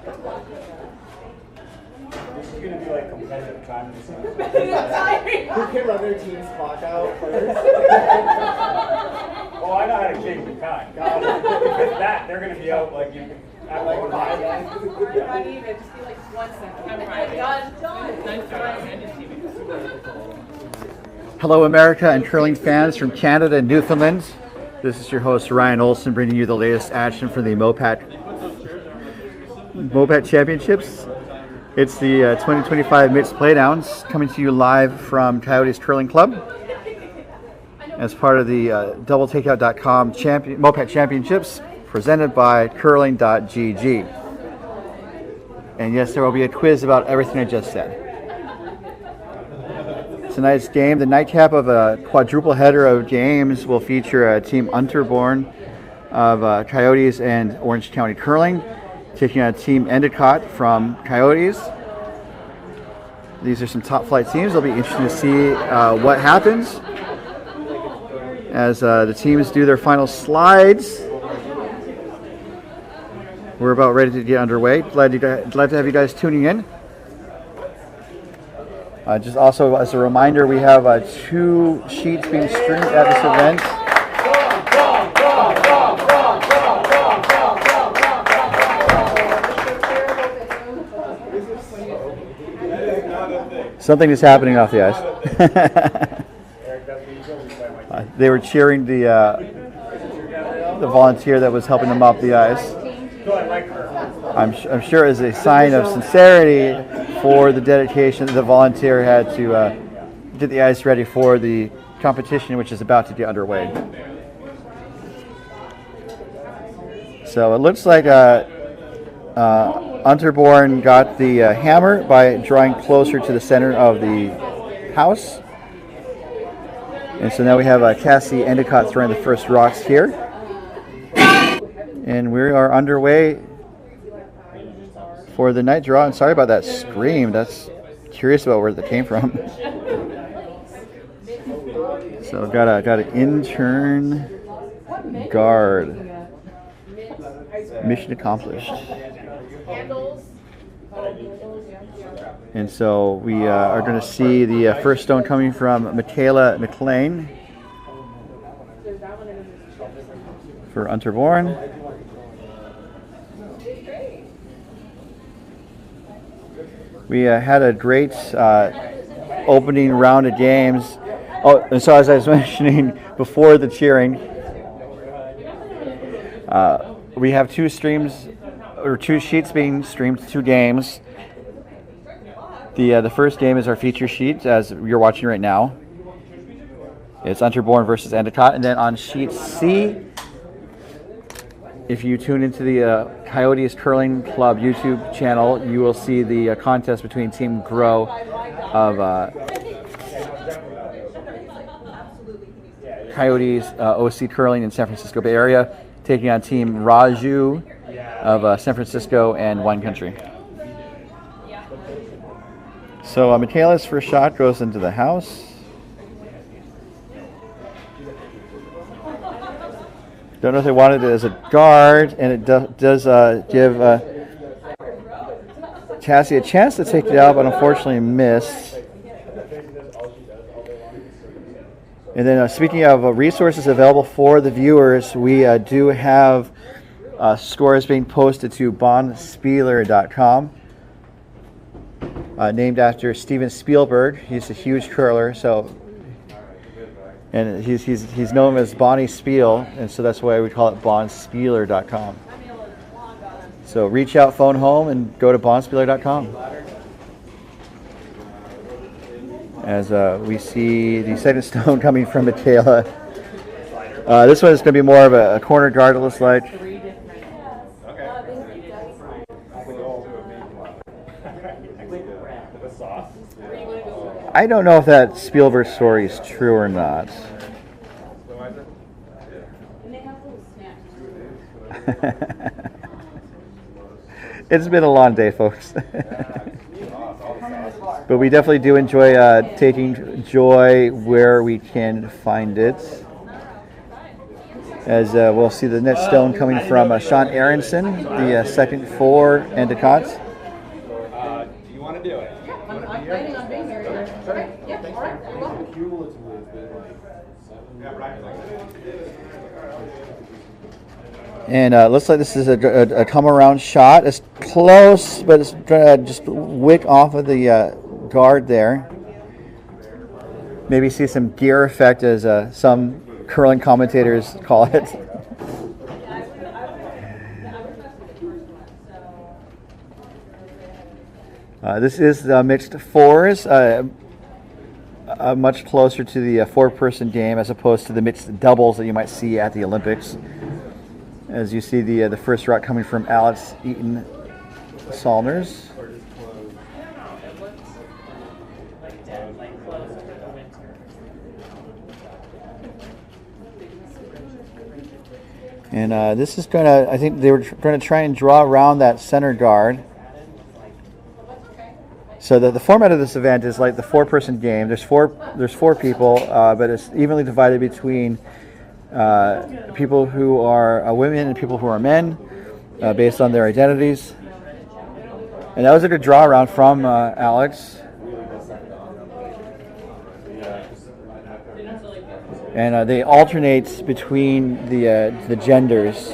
This is going to be like competitive time. Who can run their team's clock out first? Oh, I know how to change the time. Because that, they're going to be out like you can have like a live. Not even, just be like 1 second. I'm done. Hello, America and curling fans from Canada and Newfoundland. This is your host, Ryan Olson, bringing you the latest action for the MoPac Championships. It's the 2025 Mixed Playdowns, coming to you live from Coyotes Curling Club as part of the doubletakeout.com MoPac Championships, presented by curling.gg. And yes, there will be a quiz about everything I just said. Tonight's game, the nightcap of a quadruple header of games, will feature Team Unterborn of Coyotes and Orange County Curling, taking on Team Endicott from Coyotes. These are some top flight teams. It'll be interesting to see what happens as the teams do their final slides. We're about ready to get underway. Glad to have you guys tuning in. Just also as a reminder, we have 2 sheets being streamed at this event. Something is happening off the ice. They were cheering the volunteer that was helping them off the ice. I'm sure as a sign of sincerity for the dedication that the volunteer had to get the ice ready for the competition, which is about to get underway. So it looks like Unterborn got the hammer by drawing closer to the center of the house. And so now we have Cassie Endicott throwing the first rocks here. And we are underway for the night draw. And sorry about that scream. That's curious about where that came from. So got an intern guard. Mission accomplished. And so we are going to see the first stone coming from Michaela McLean for Unterborn. We had a great opening round of games. Oh, and so as I was mentioning before the cheering, we have 2 streams or 2 sheets being streamed, 2 games. The first game is our feature sheet, as you're watching right now. It's Unterborn versus Endicott, and then on sheet C, if you tune into the Coyotes Curling Club YouTube channel, you will see the contest between Team Grow of Coyotes OC Curling in San Francisco Bay Area, taking on Team Raju of San Francisco and Wine Country. So Michaela's first shot goes into the house. Don't know if they wanted it as a guard, and it does give Cassie a chance to take it out, but unfortunately missed. And then speaking of resources available for the viewers, we do have scores being posted to bonspieler.com, named after Steven Spielberg. He's a huge curler, and he's known as Bonnie Spiel, and so that's why we call it bonspieler.com. So reach out, phone home, and go to bonspieler.com. As we see the second stone coming from Michaela. This one is going to be more of a corner guard, it looks like. I don't know if that Spielberg story is true or not. It's been a long day, folks. But we definitely do enjoy taking joy where we can find it. As we'll see the net stone coming from Sean Aronson, the second for Endicott. Do you want to do it? I'm planning on being here. Okay, yeah, all right, you're welcome. And looks like this is a come around shot. It's close, but it's just wick off of the guard there. Maybe see some gear effect, as some curling commentators call it. This is the mixed fours, much closer to the four-person game as opposed to the mixed doubles that you might see at the Olympics. As you see the first rock coming from Alex Eaton Salners. And this is going to, I think they were going to try and draw around that center guard. So the format of this event is like the four-person game. There's four people, but it's evenly divided between people who are women and people who are men, based on their identities. And that was a good draw around from Alex. And they alternate between the genders.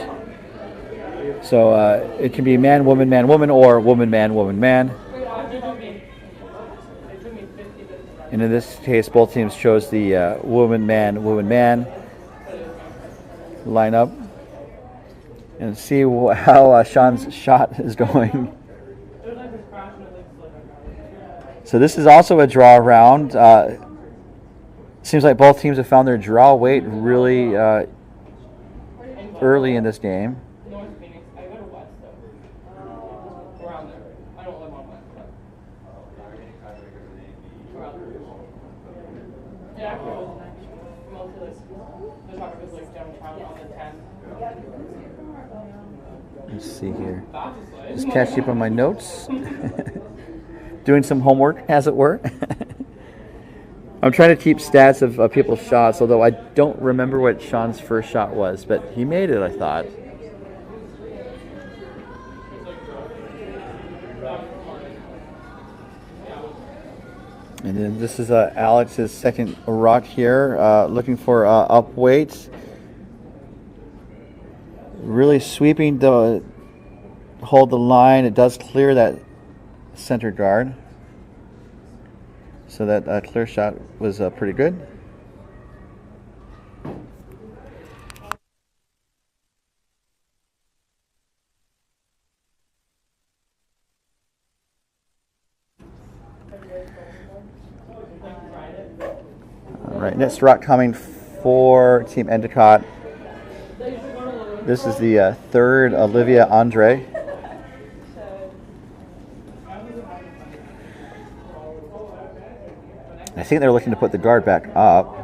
So it can be man, woman, or woman, man. And in this case, both teams chose the woman, man lineup. And see how Sean's shot is going. So this is also a draw round. Seems like both teams have found their draw weight really early in this game. Let's see here. Just catch up on my notes. Doing some homework, as it were. I'm trying to keep stats of people's shots, although I don't remember what Sean's first shot was, but he made it, I thought. And then this is Alex's second rock here, looking for up weights. Really sweeping to hold the line. It does clear that center guard. So that clear shot was pretty good. All right, next rock coming for Team Endicott. This is the third Olivia Andre. I think they're looking to put the guard back up.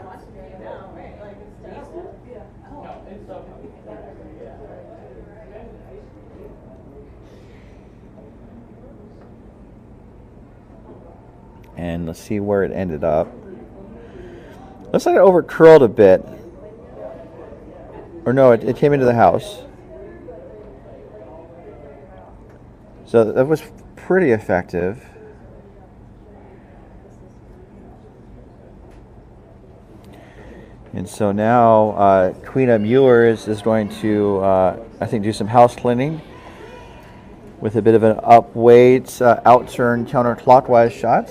And let's see where it ended up. Looks like it over curled a bit. Or no, it came into the house. So that was pretty effective. And so now Queen Mueller is going to, I think, do some house cleaning with a bit of an up weight, outturn counterclockwise shot.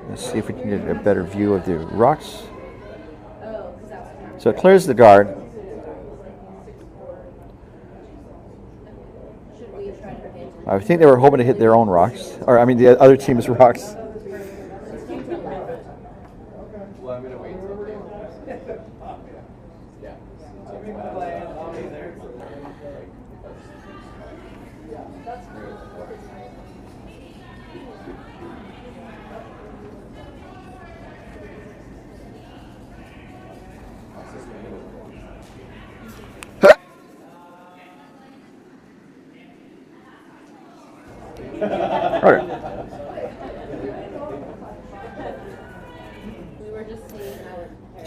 Let's see if we can get a better view of the rocks. So it clears the guard. I think they were hoping to hit their own rocks, or I mean the other team's rocks.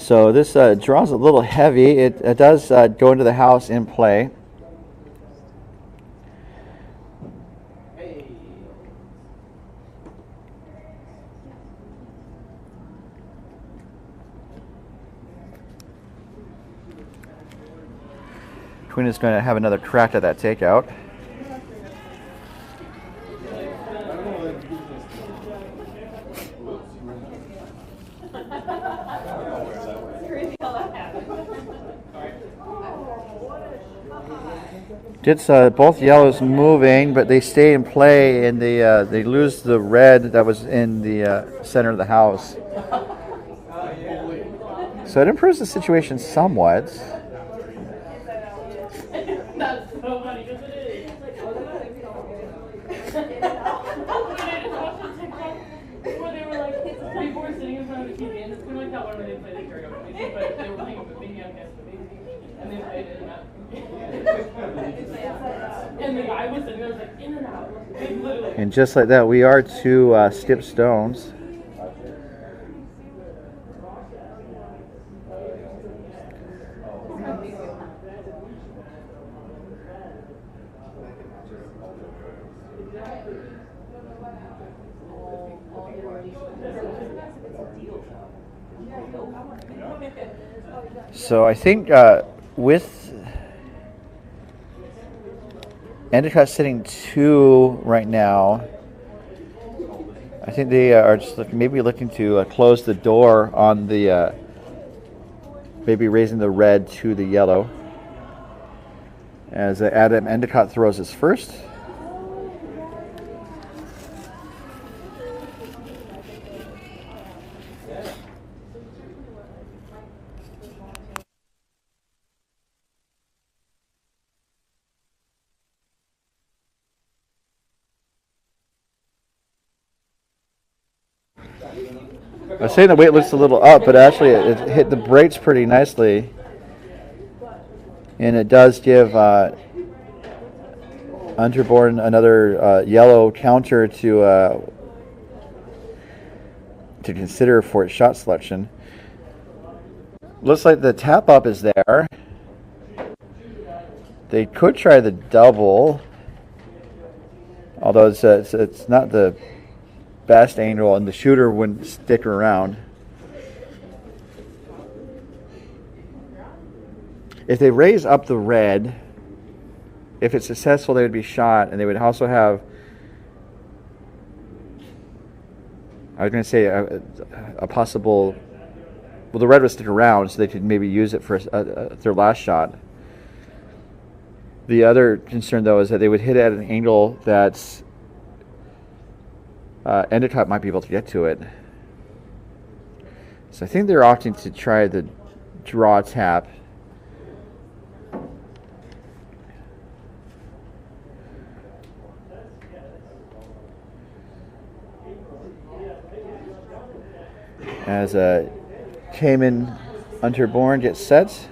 So this draw's a little heavy. It does go into the house in play. Quinn is going to have another crack at that takeout. Gets both yellows moving, but they stay in play, and they lose the red that was in the center of the house. So it improves the situation somewhat. That's so funny because it is. Where they were like, people were sitting in front of the TV, and it's kind of like that one where they play the karaoke, but they were playing the baby on Guess the Baby, and they played it in that. And the guy was sitting there, was like, in and out. Like, literally. And just like that, we are to skip stones. So I think with Endicott sitting 2 right now, I think they are just maybe looking to close the door on the maybe raising the red to the yellow. As Adam Endicott throws his first. I was saying the weight looks a little up, but actually it hit the brakes pretty nicely. And it does give Unterborn another yellow counter to consider for its shot selection. Looks like the tap up is there. They could try the double, although it's not the best angle, and the shooter wouldn't stick around. If they raise up the red, if it's successful, they would be shot, and they would also have, I was going to say, a possible, well, the red would stick around, so they could maybe use it for their last shot. The other concern, though, is that they would hit it at an angle that's Endicott might be able to get to it. So I think they're opting to try the draw tap. As Cayman Unterborn gets set.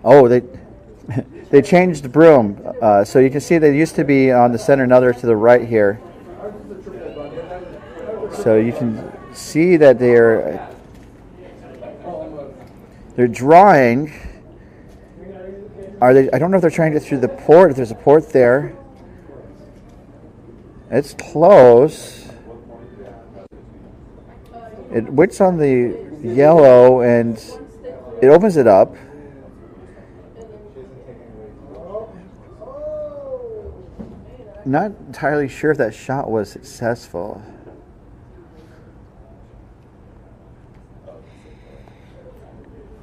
Oh, they changed the broom. So you can see they used to be on the center, another to the right here. So you can see that they're drawing. Are they? I don't know if they're trying to get through the port. If there's a port there, it's close. It wicks on the yellow and it opens it up. Not entirely sure if that shot was successful.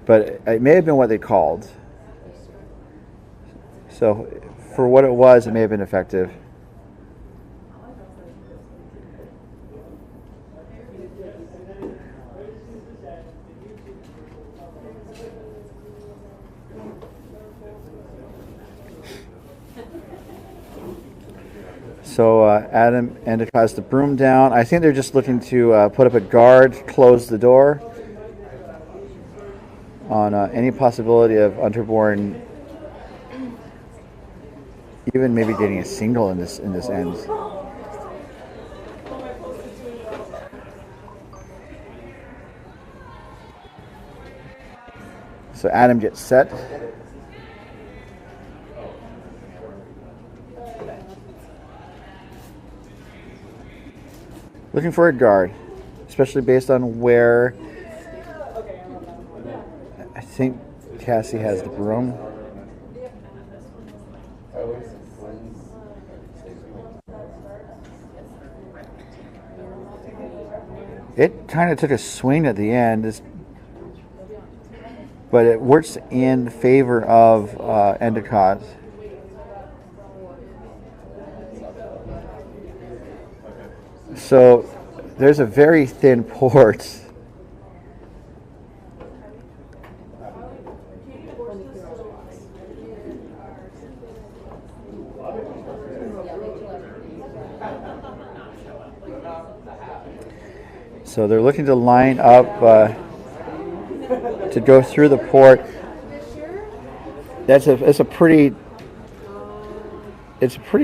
But it may have been what they called. So for what it was, it may have been effective. So Adam Endicott has the broom down. I think they're just looking to put up a guard, close the door on any possibility of Unterborn even maybe getting a single in this end. So Adam gets set. Looking for a guard, especially based on where I think Cassie has the broom. It kind of took a swing at the end, but it works in favor of Endicott. So there's a very thin port. So they're looking to line up to go through the port. It's a pretty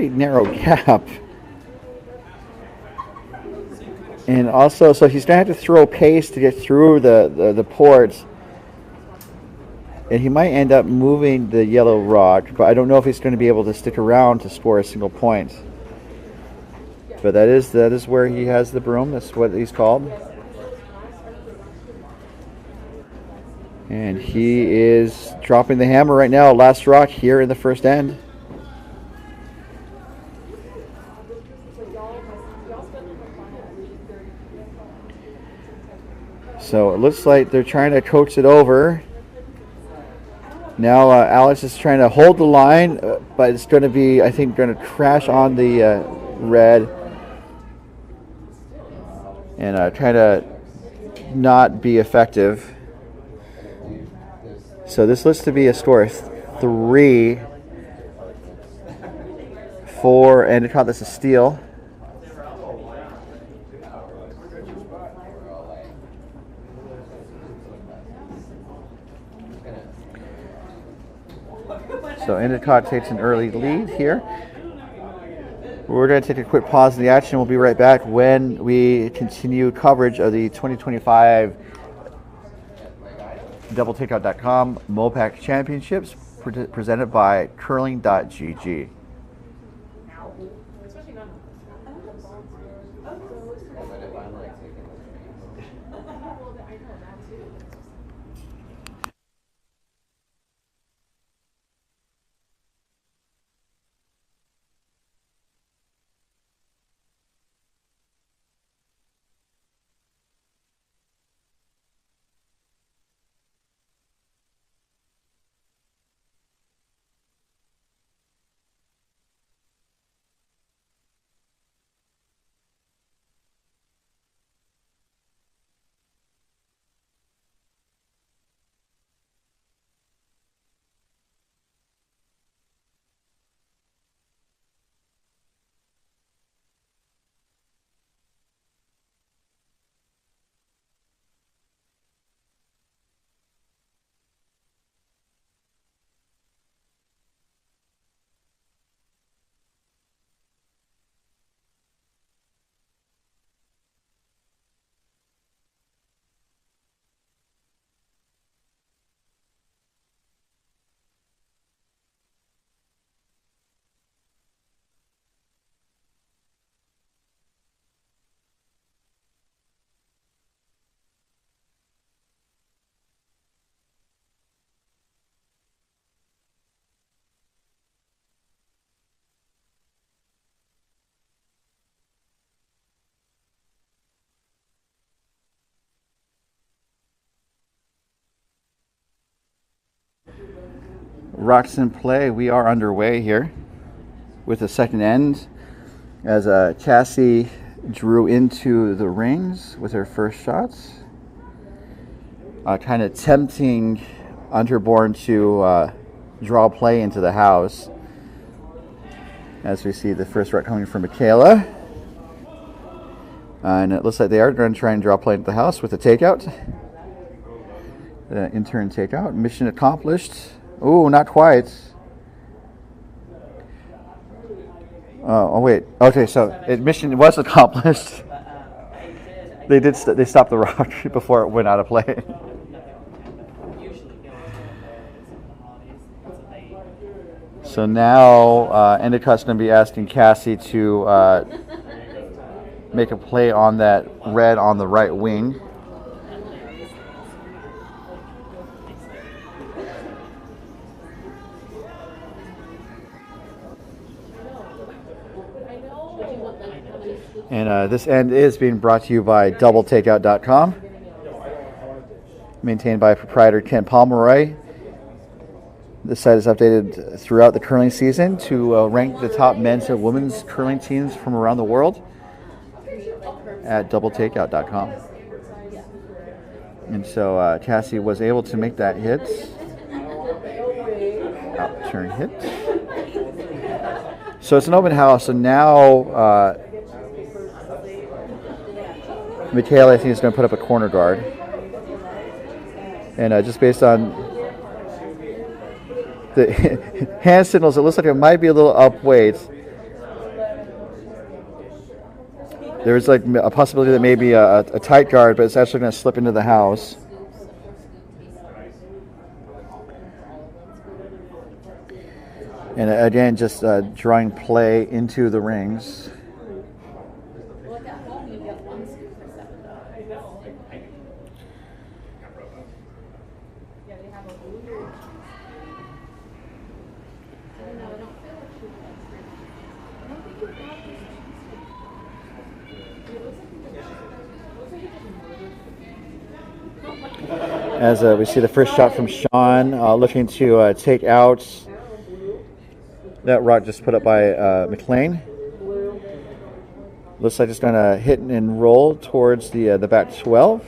narrow gap. And also, so he's going to have to throw pace to get through the ports. And he might end up moving the yellow rock, but I don't know if he's going to be able to stick around to score a single point. But that is where he has the broom. That's what he's called. And he is dropping the hammer right now. Last rock here in the first end. So it looks like they're trying to coax it over. Now Alex is trying to hold the line, but it's going to be, I think, going to crash on the red. And trying to not be effective. So this looks to be a score of 3 for Endicott. That's a steal. So Endicott takes an early lead here. We're going to take a quick pause in the action. We'll be right back when we continue coverage of the 2025 DoubleTakeout.com MoPac Championships presented by curling.gg. Rocks in play. We are underway here with the second end as Cassie drew into the rings with her first shots. Kind of tempting Unterborn to draw play into the house. as we see the first right coming from Michaela. And it looks like they are going to try and draw play at the house with a takeout. The intern takeout. Mission accomplished. Oh, not quite. Oh wait. Okay, so mission was accomplished. They did. They stopped the rock before it went out of play. So now Endicott's going to be asking Cassie to make a play on that red on the right wing. And this end is being brought to you by doubletakeout.com, maintained by proprietor Ken Pomeroy. The site is updated throughout the curling season to rank the top men's and women's curling teams from around the world at doubletakeout.com. And so Cassie was able to make that hit. Out turn hit. So it's an open house, and now Michaela, I think, is going to put up a corner guard. And just based on the hand signals, it looks like it might be a little up weight. There's like a possibility that maybe a tight guard, but it's actually going to slip into the house. And again, just drawing play into the rings. As we see the first shot from Sean, looking to take out that rock just put up by McLean. Looks like it's going to hit and roll towards the back 12.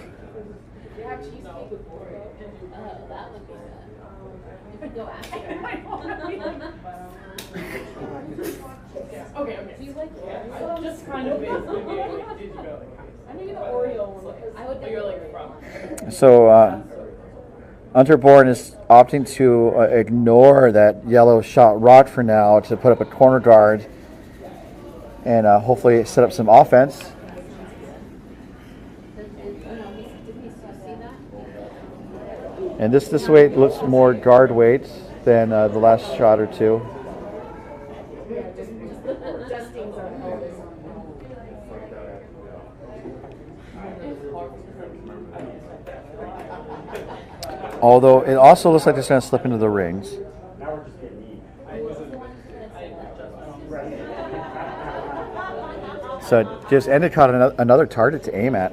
So Unterborn is opting to ignore that yellow shot rock for now to put up a corner guard and hopefully set up some offense. And this weight looks more guard weight than the last shot or two. Although it also looks like it's going to slip into the rings. So just Endicott another target to aim at.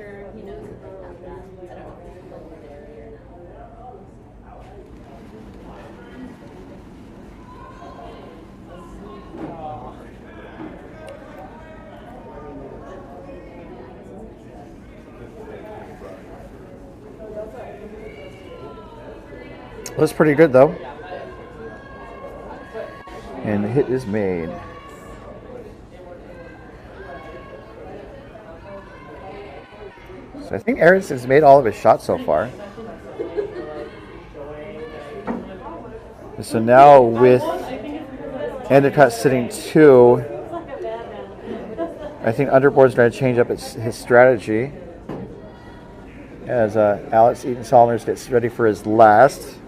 Looks pretty good though. And the hit is made. So I think Aaronson's made all of his shots so far. So now with Endicott sitting 2, I think Unterborn's going to change up his strategy as Alex Eaton-Solomers gets ready for his last.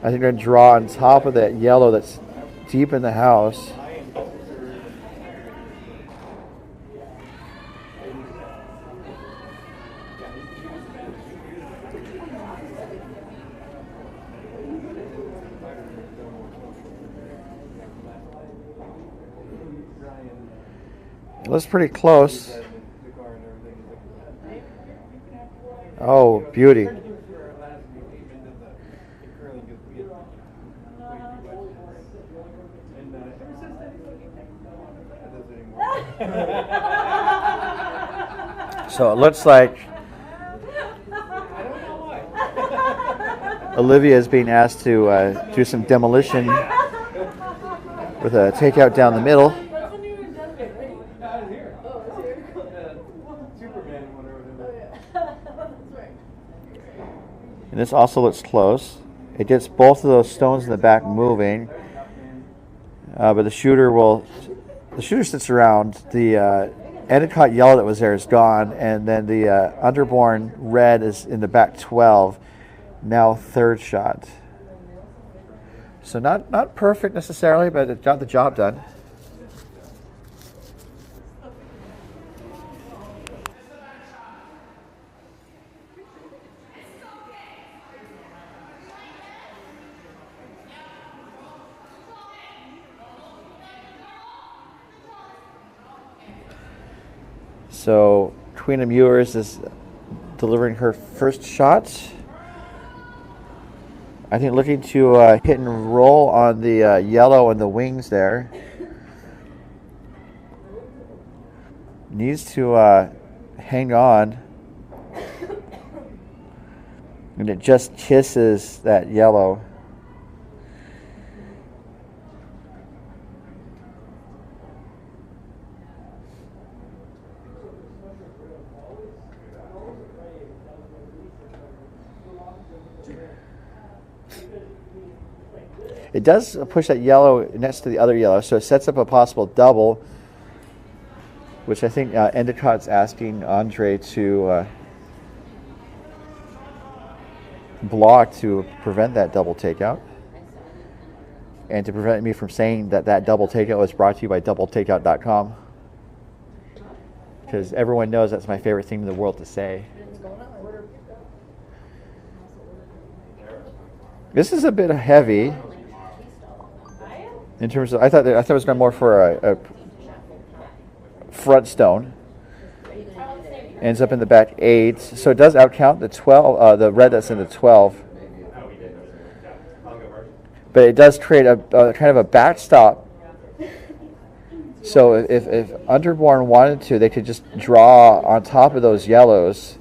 I think they're going to draw on top of that yellow that's deep in the house. It looks pretty close. Oh, beauty. So it looks like Olivia is being asked to do some demolition with a takeout down the middle. And this also looks close. It gets both of those stones in the back moving, but the shooter sits around. The Endicott yellow that was there is gone, and then the Unterborn red is in the back 12. Now third shot. So not perfect necessarily, but it got the job done. So Queen Muirs is delivering her first shot. I think looking to hit and roll on the yellow and the wings there. Needs to hang on. And it just kisses that yellow. It does push that yellow next to the other yellow, so it sets up a possible double, which I think Endicott's asking Andre to block to prevent that double takeout, and to prevent me from saying that that double takeout was brought to you by doubletakeout.com, because everyone knows that's my favorite thing in the world to say. This is a bit heavy. In terms of, I thought it was going more for a front stone. Ends up in the back 8, so it does outcount the 12, the red that's in the 12. But it does create a kind of a backstop. So if Unterborn wanted to, they could just draw on top of those yellows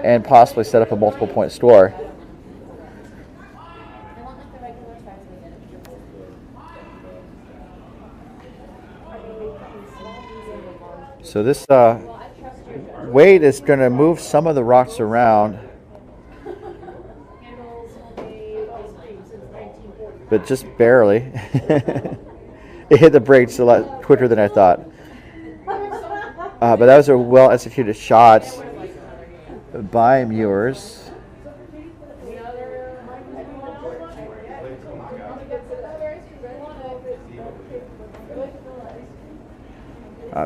and possibly set up a multiple point score. So this weight is going to move some of the rocks around, but just barely. It hit the brakes a lot quicker than I thought. But that was a well-executed shot by Muirs.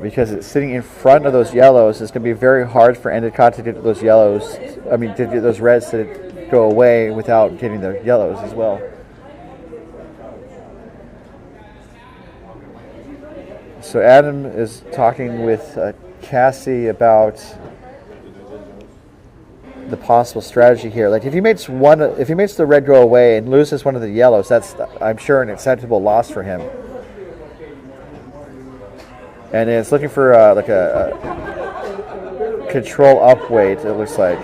Because it's sitting in front of those yellows, it's going to be very hard for Endicott to get those yellows. I mean, to get those reds to go away without getting the yellows as well. So Adam is talking with Cassie about the possible strategy here. Like if he makes the red go away and loses one of the yellows, that's, I'm sure, an acceptable loss for him. And it's looking for like a control up weight, it looks like,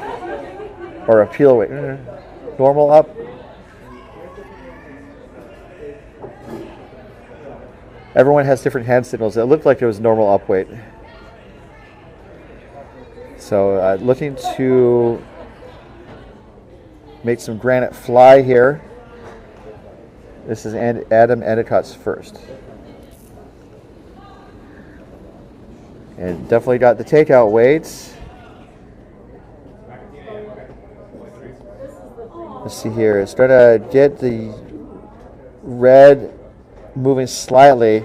or a peel weight. Normal up. Everyone has different hand signals. It looked like it was normal up weight. So looking to make some granite fly here. This is Adam Endicott's first. And definitely got the takeout weights. Let's see here. It's trying to get the red moving slightly,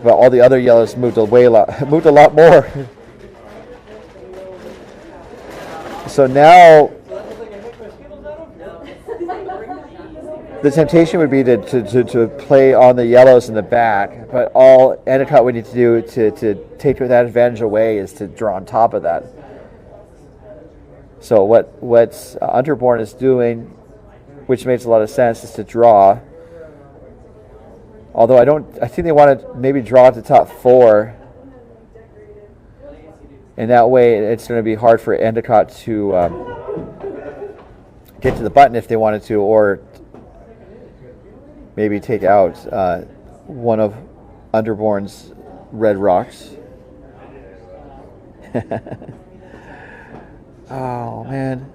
but all the other yellows moved a lot more. So now the temptation would be to play on the yellows in the back, but all Endicott would need to do to take that advantage away is to draw on top of that. So what Unterborn is doing, which makes a lot of sense, is to draw. Although I think they want to maybe draw at the top 4. And that way it's going to be hard for Endicott to get to the button if they wanted to, or maybe take out one of Unterborn's red rocks. Oh man.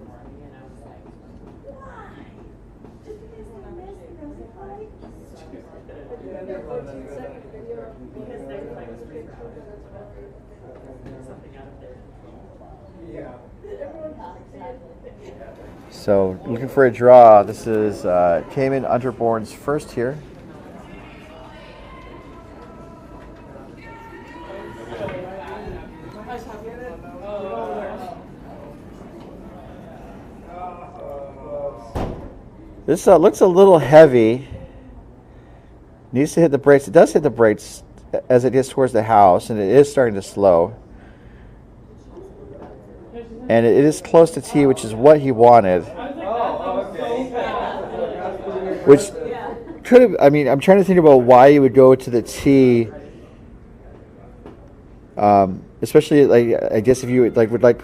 So looking for a draw. This is Team Unterborn's first here. This looks a little heavy. Needs to hit the brakes. It does hit the brakes as it gets towards the house, and it is starting to slow. And it is close to T, which is what he wanted. Which could have, I mean, I'm trying to think about why you would go to the T. Especially, like, I guess if you would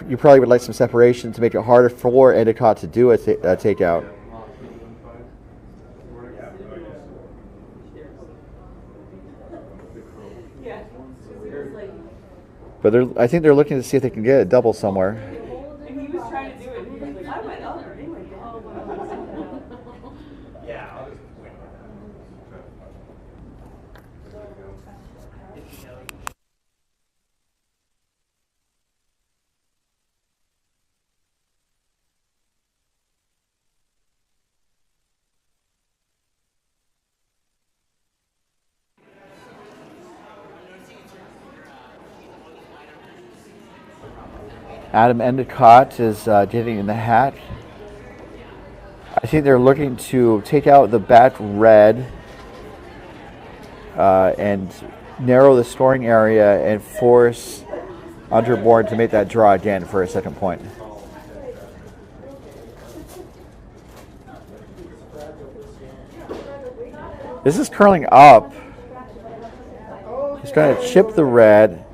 you probably would like some separation to make it harder for Endicott to do a takeout. But I think they're looking to see if they can get a double somewhere. And he was trying to do it. He was like, I went under anyway. Yeah, I'll just wait. Adam Endicott is getting in the hat. I think they're looking to take out the back red and narrow the scoring area and force Unterborn to make that draw again for a second point. This is curling up. He's trying to chip the red.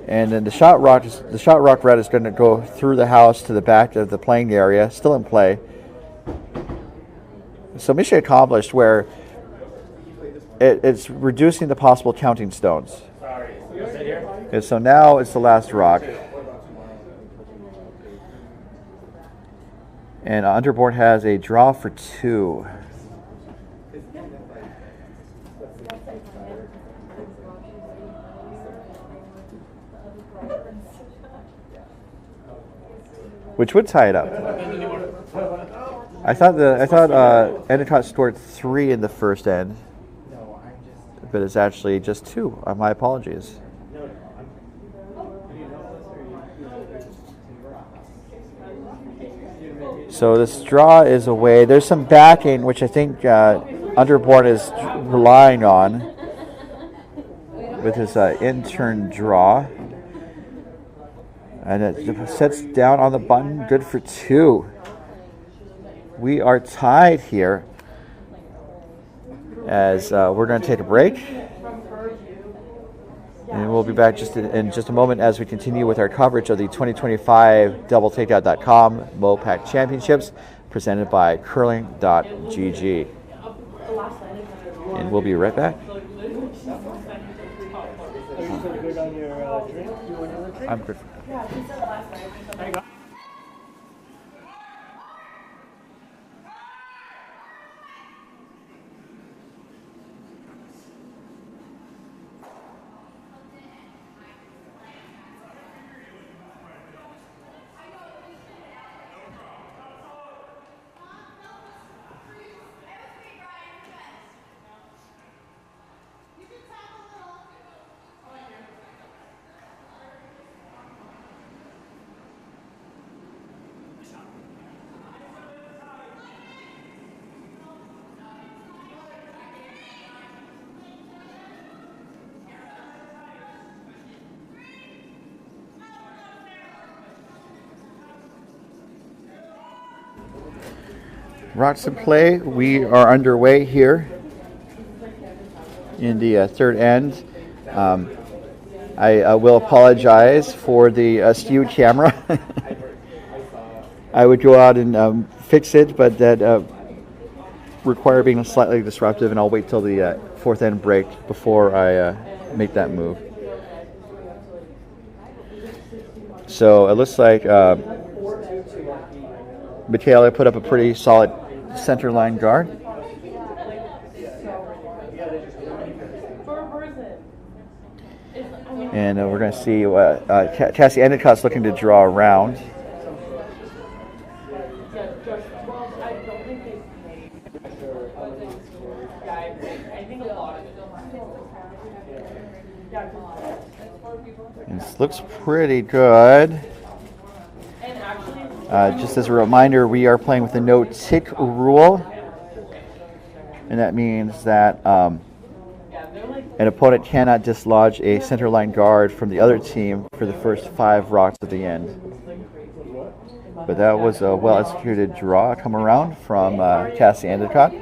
And then the shot rock red is going to go through the house to the back of the playing area, still in play. So mission accomplished, where it's reducing the possible counting stones. Sorry. You sit here? And so now it's the last rock. And Unterborn has a draw for 2. Which would tie it up. I thought Endicott scored 3 in the first end, but it's actually just 2. My apologies. So this draw is away. There's some backing, which I think Unterborn is relying on with his in-turn draw. And it sets down on the button. Good for 2. We are tied here as we're going to take a break. And we'll be back in just a moment as we continue with our coverage of the 2025 DoubleTakeout.com MoPac Championships presented by curling.gg. And we'll be right back. I'm good. Rocks in play. We are underway here in the third end. I will apologize for the skewed camera. I would go out and fix it, but that require being slightly disruptive, and I'll wait till the fourth end break before I make that move. So it looks like Michaela put up a pretty solid center line guard. And we're going to see Cassie Endicott's looking to draw around. This looks pretty good. Just as a reminder, we are playing with the no tick rule. And that means that an opponent cannot dislodge a center line guard from the other team for the first 5 rocks at the end. But that was a well-executed draw come around from Cassie Endicott.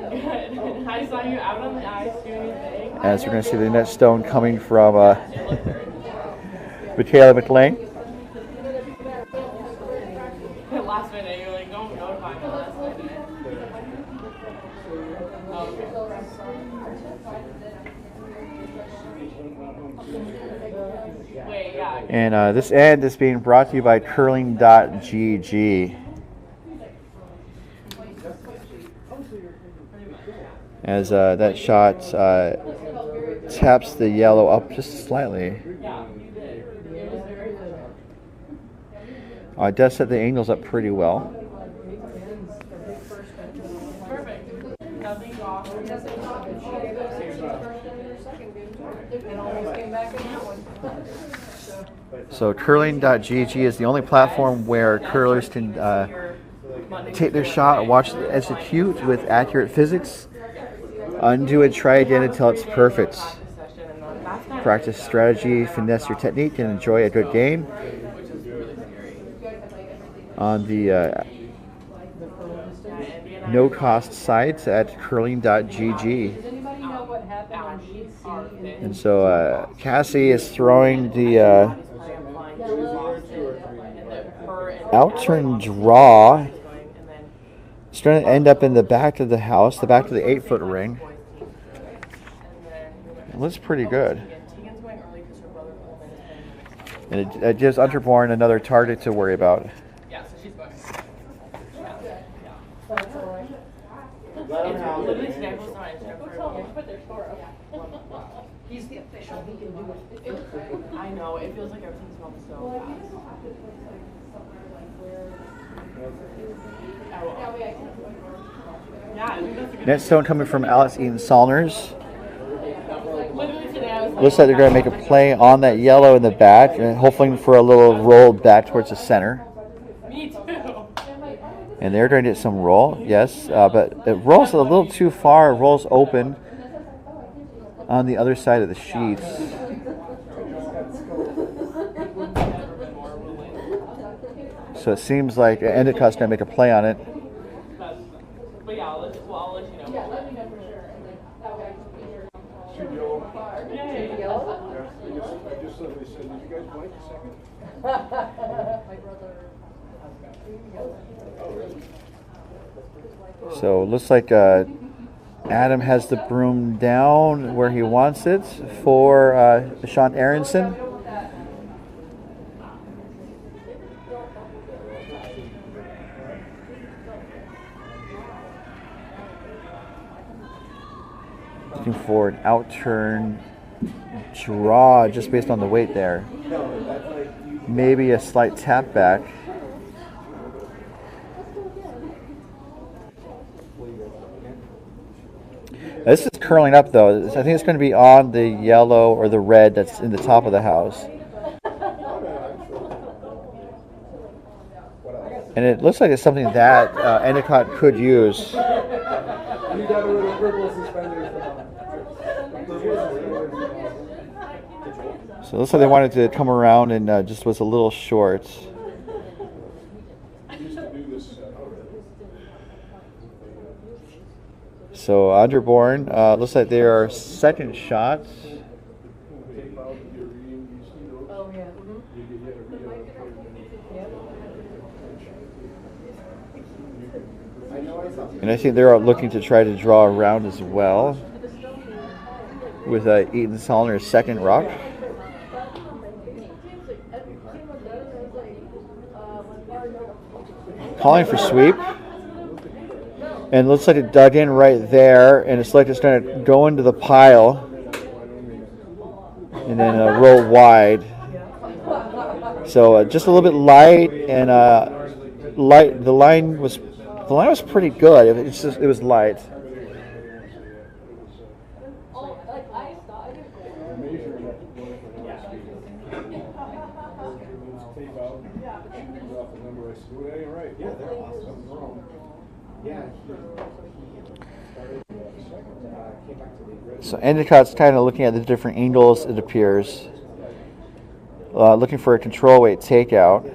As we're going to see the net stone coming from Michaela McLean. Last minute, you're like, don't notify me last minute. Wait, yeah. And this end is being brought to you by curling.gg. As that shot taps the yellow up just slightly. It does set the angles up pretty well. So curling.gg is the only platform where curlers can take their shot, watch it execute with accurate physics, undo it, try again until it's perfect. Practice strategy, finesse your technique, and enjoy a good game. On the no-cost sites at curling.gg. And so Cassie is throwing the out-turn draw. It's going to end up in the back of the house, the back of the 8-foot ring. It looks pretty good. And it gives Unterborn another target to worry about. He's the official. He can do it. I know. It feels like everything's going so fast. Net stone coming from Alex Eaton-Salners. Looks like they're going to make a play on that yellow in the back, and hopefully for a little roll back towards the center. Me too. And they're going to get some roll, yes, but it rolls a little too far. It rolls open on the other side of the sheets. So it seems like Endicott's going to make a play on it. But yeah, I'll let you know. Yeah, let me know for sure. So it looks like Adam has the broom down where he wants it for Sean Aronson. Looking for an out-turn draw just based on the weight there. Maybe a slight tap back. This is curling up though. I think it's going to be on the yellow or the red that's in the top of the house. And it looks like it's something that Endicott could use. So it looks like they wanted to come around and just was a little short. So Unterborn, looks like they are second shots. Oh, yeah. I know And I think they're looking to try to draw around as well with Ethan Solner's second rock. Calling for sweep. And it looks like it dug in right there, and it's like it's going to go into the pile and then roll wide. So just a little bit light, and the line was pretty good. It was light. So Endicott's kind of looking at the different angles, it appears. Looking for a control weight takeout.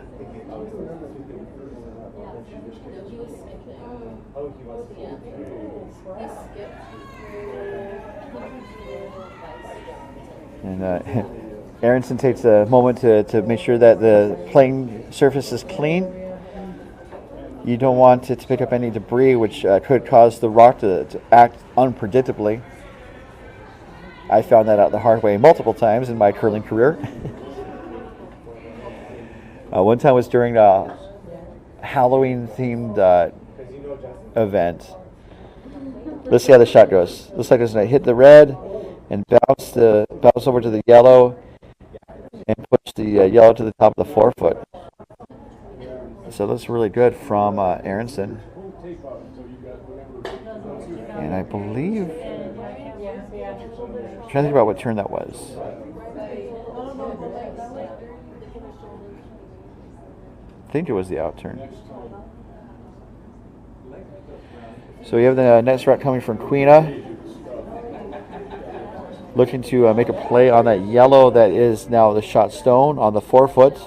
And Aronson takes a moment to make sure that the playing surface is clean. You don't want it to pick up any debris, which could cause the rock to act unpredictably. I found that out the hard way multiple times in my curling career. One time was during a Halloween-themed event. Let's see how the shot goes. Looks like it's going to hit the red and bounce over to the yellow and push the yellow to the top of the forefoot. So that's really good from Aronson. And I believe, I'm trying to think about what turn that was. I think it was the out turn. So we have the next rock coming from Queena. Looking to make a play on that yellow that is now the shot stone on the forefoot.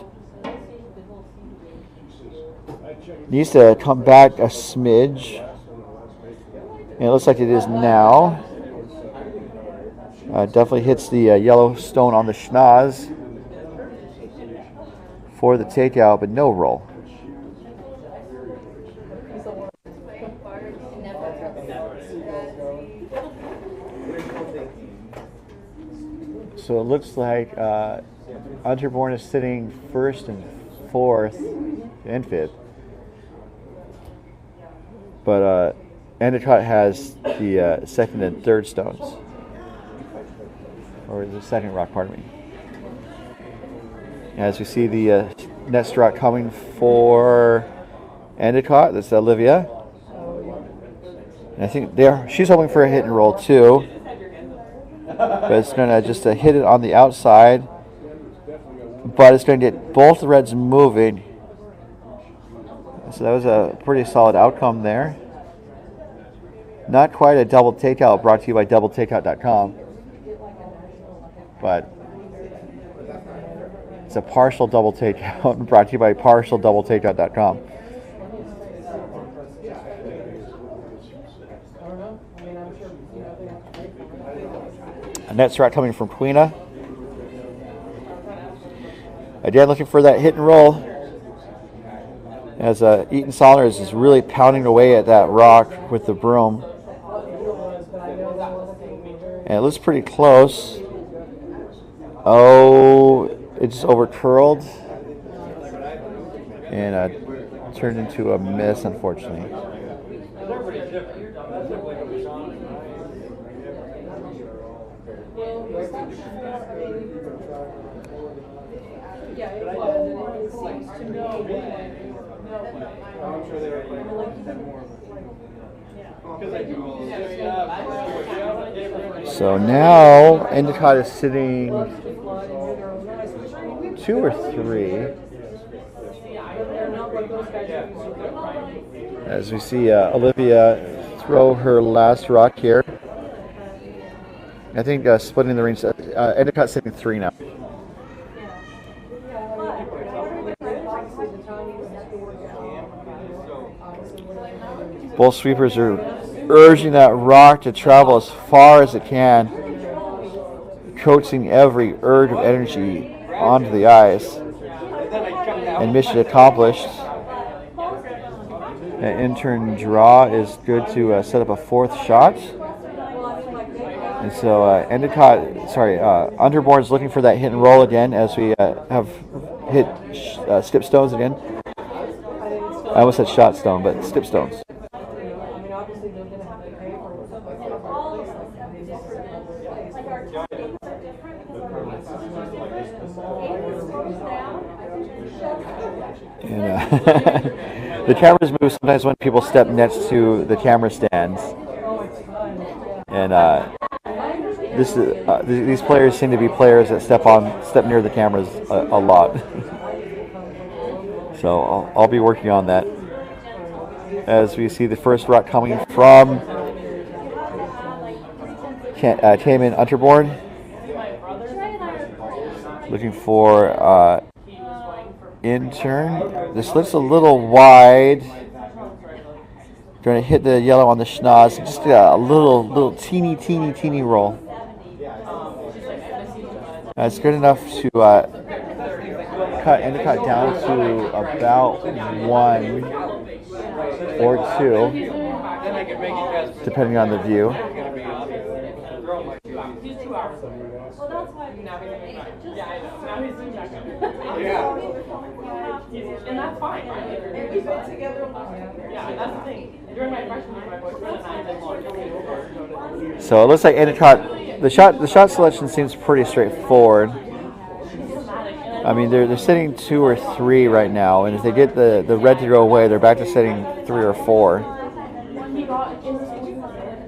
Needs to come back a smidge. And it looks like it is now. Definitely hits the yellow stone on the schnoz for the takeout, but no roll. So it looks like Unterborn is sitting first and fourth and fifth. But Endicott has the second and third stones. Or the second rock, pardon me. As we see the next rock coming for Endicott, that's Olivia. And I think she's hoping for a hit and roll too. But it's going to just hit it on the outside. But it's going to get both reds moving. So that was a pretty solid outcome there. Not quite a double takeout, brought to you by doubletakeout.com. But it's a partial double takeout brought to you by partialdoubletakeout.com. A net strike coming from Queena. Again, looking for that hit and roll. As Ethan Solners is really pounding away at that rock with the broom. And it looks pretty close. Oh, it just over-curled. And turned into a miss, unfortunately. So now Endicott is sitting 2 or 3. As we see Olivia throw her last rock here. I think splitting the range. Endicott sitting 3 now. Both sweepers are urging that rock to travel as far as it can, coaxing every urge of energy onto the ice. And mission accomplished. An intern draw is good to set up a fourth shot. And so Unterborn's looking for that hit and roll again as we have hit skip stones again. I almost said shot stone, but skip stones. And the cameras move sometimes when people step next to the camera stands. And these players seem to be players that step near the cameras a lot. So I'll be working on that. As we see the first rock coming from Team Unterborn, looking for intern. This looks a little wide. Going to hit the yellow on the schnoz. Just a little teeny roll. It's good enough to cut Endicott down to about 1 or 2, depending on the view. And that's fine, right? Yeah, that's the thing. During my freshman year, my boyfriend and I did So it looks like Endicott, the shot selection seems pretty straightforward. I mean, they're sitting 2 or 3 right now, and if they get the red to go away, they're back to sitting 3 or 4.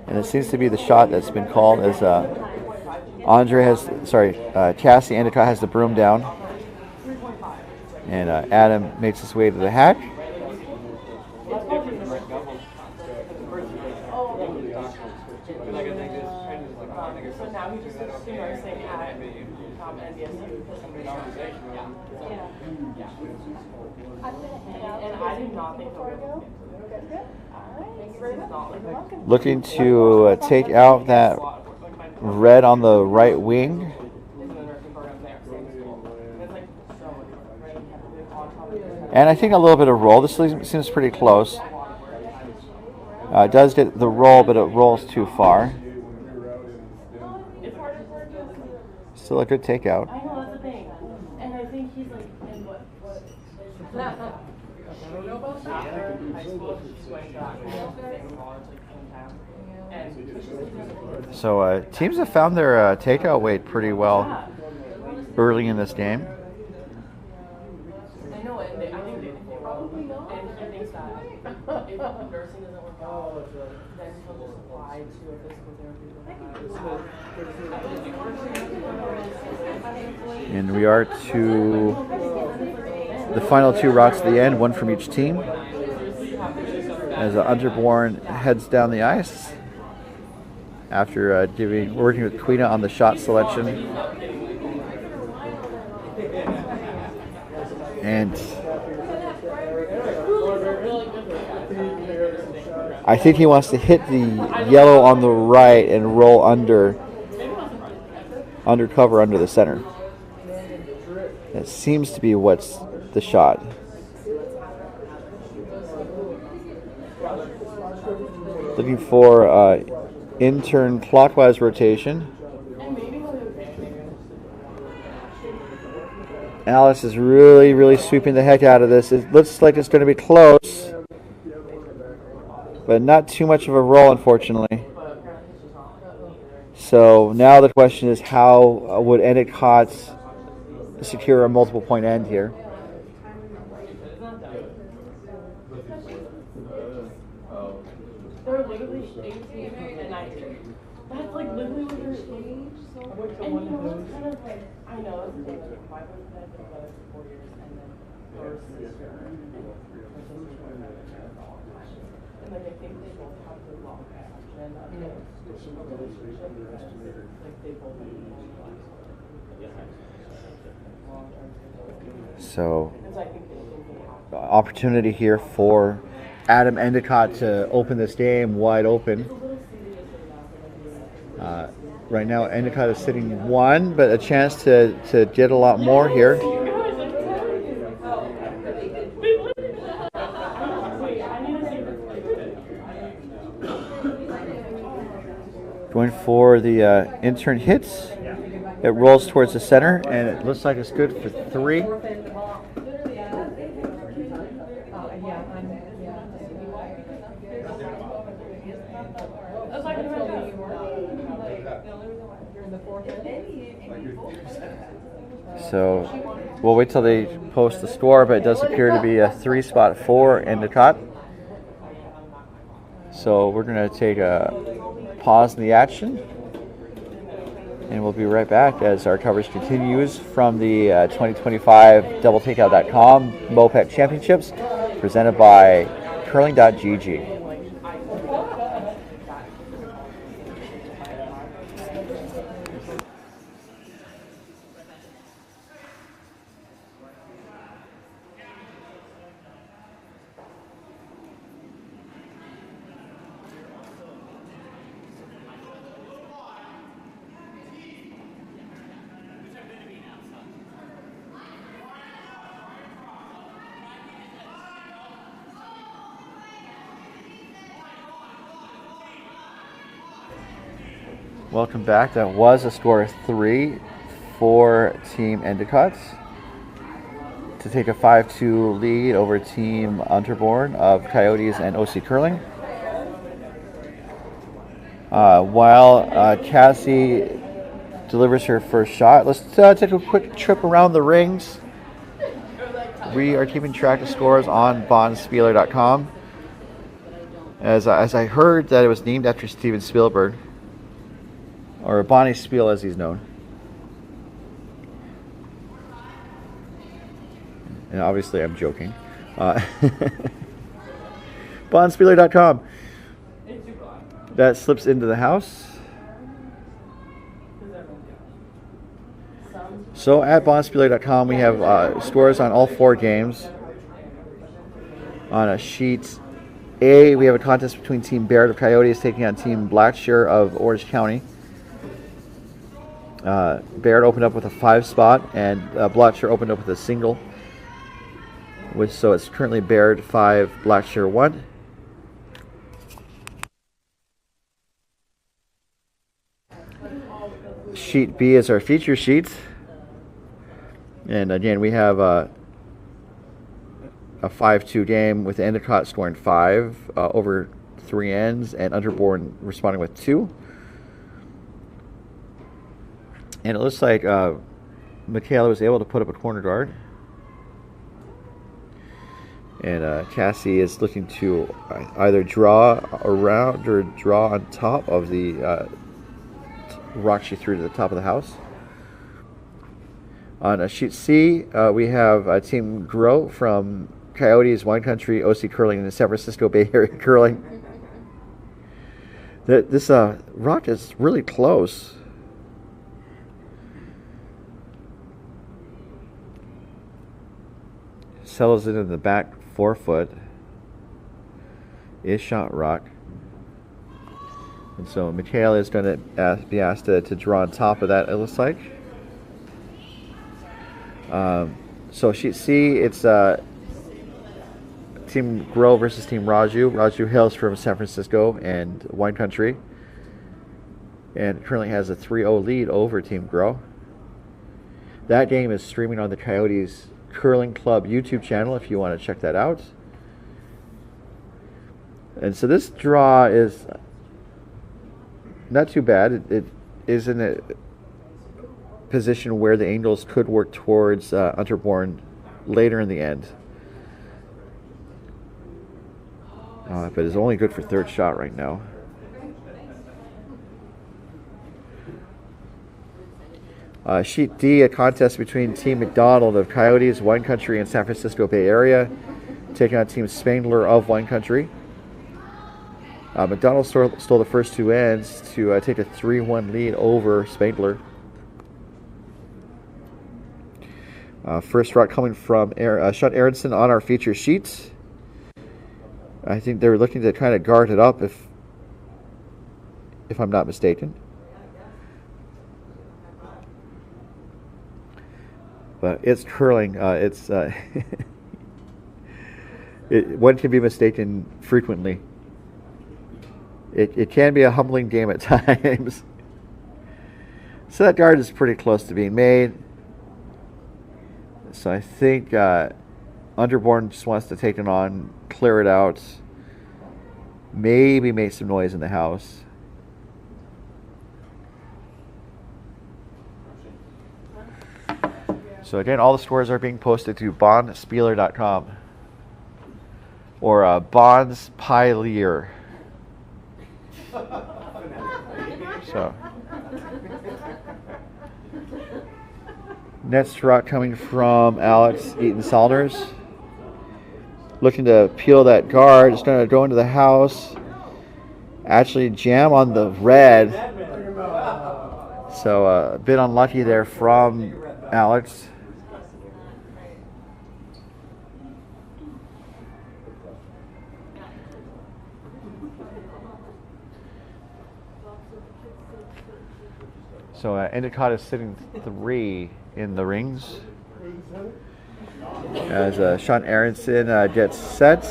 And it seems to be the shot that's been called as Cassie Endicott has the broom down, and Adam makes his way to the hack. So now he just starts nursing at NDSU. And I do not think he'll be Looking to take out that red on the right wing. And I think a little bit of roll. This seems pretty close. It does get the roll, but it rolls too far. Still a good takeout. I know, that's the thing. And I think he's like, in what I don't know about that. High school, she's going to So teams have found their takeout weight pretty well early in this game. I know, and I think they probably know. And he thinks that if nursing doesn't work out, then he'll just apply to a physical therapy. And we are to the final 2 rocks at the end, 1 from each team. As Unterborn heads down the ice after working with Quina on the shot selection. And I think he wants to hit the yellow on the right and roll undercover under the center. That seems to be what's the shot. Looking for intern clockwise rotation. Alice is really sweeping the heck out of this. It looks like it's going to be close, but not too much of a roll, unfortunately. So now the question is, how would Endicott secure a multiple point end here? They're literally 18 and 19. That's like literally what they're saying. And you know, it's kind of like, I know, that's the thing. Like, my boyfriend has been together for 4 years, and then her sister and her sister's boyfriend have been together for a long time. And like, I think they both have the long connection of like, relationship, because like they both have So, opportunity here for Adam Endicott to open this game wide open. Right now, Endicott is sitting 1, but a chance to get a lot more here. Going for the intern hits. It rolls towards the center, and it looks like it's good for 3. So we'll wait till they post the score, but it does appear to be a 3 spot for Endicott. So we're going to take a pause in the action, and we'll be right back as our coverage continues from the 2025 doubletakeout.com MoPac Championships presented by curling.gg. Welcome back. That was a score of 3 for Team Endicott to take a 5-2 lead over Team Unterborn of Coyotes and OC Curling. While Cassie delivers her first shot, let's take a quick trip around the rings. We are keeping track of scores on bondspieler.com. As I heard that it was named after Steven Spielberg, or Bonnie Spiel as he's known. And obviously I'm joking. Bondspieler.com. That slips into the house. So at bondspieler.com we have scores on all 4 games. On a sheet A, we have a contest between Team Baird of Coyotes taking on Team Blackshear of Orange County. Baird opened up with a 5 spot, and Blackshear opened up with a single. So it's currently Baird 5, Blackshear 1. Sheet B is our feature sheet. And again, we have a 5-2 game with Endicott scoring 5 over 3 ends, and Unterborn responding with 2. And it looks like Michaela was able to put up a corner guard. And Cassie is looking to either draw around or draw on top of the rock she threw to the top of the house. On sheet C, we have Team Grow from Coyotes, Wine Country, OC Curling, and San Francisco Bay Area Curling. This rock is really close. Settles it in the back 4 foot. Is shot rock. And so Michaela is going to be asked to draw on top of that, it looks like. So sheet C, it's Team Grow versus Team Raju. Raju hails from San Francisco and Wine Country, and currently has a 3-0 lead over Team Grow. That game is streaming on the Coyotes Curling Club YouTube channel if you want to check that out. And so this draw is not too bad. It is in a position where the Angels could work towards Unterborn later in the end. But it's only good for 3rd shot right now. Sheet D, a contest between Team McDonald of Coyotes, Wine Country, and San Francisco Bay Area, taking on Team Spangler of Wine Country. McDonald stole the first 2 ends to take a 3-1 lead over Spangler. First rock coming from Sean Aronson on our feature sheet. I think they're looking to kind of guard it up, if I'm not mistaken. But it's curling. One can be mistaken frequently. it can be a humbling game at times. So that guard is pretty close to being made. So I think Unterborn just wants to take it on, clear it out, maybe make some noise in the house. So again, all the scores are being posted to bondspieler.com or Bondspilier. So next rock coming from Alex Eaton-Salners. Looking to peel that guard. It's going to go into the house. Actually jam on the red. So a bit unlucky there from Alex. So Endicott is sitting 3 in the rings as Sean Aronson gets set,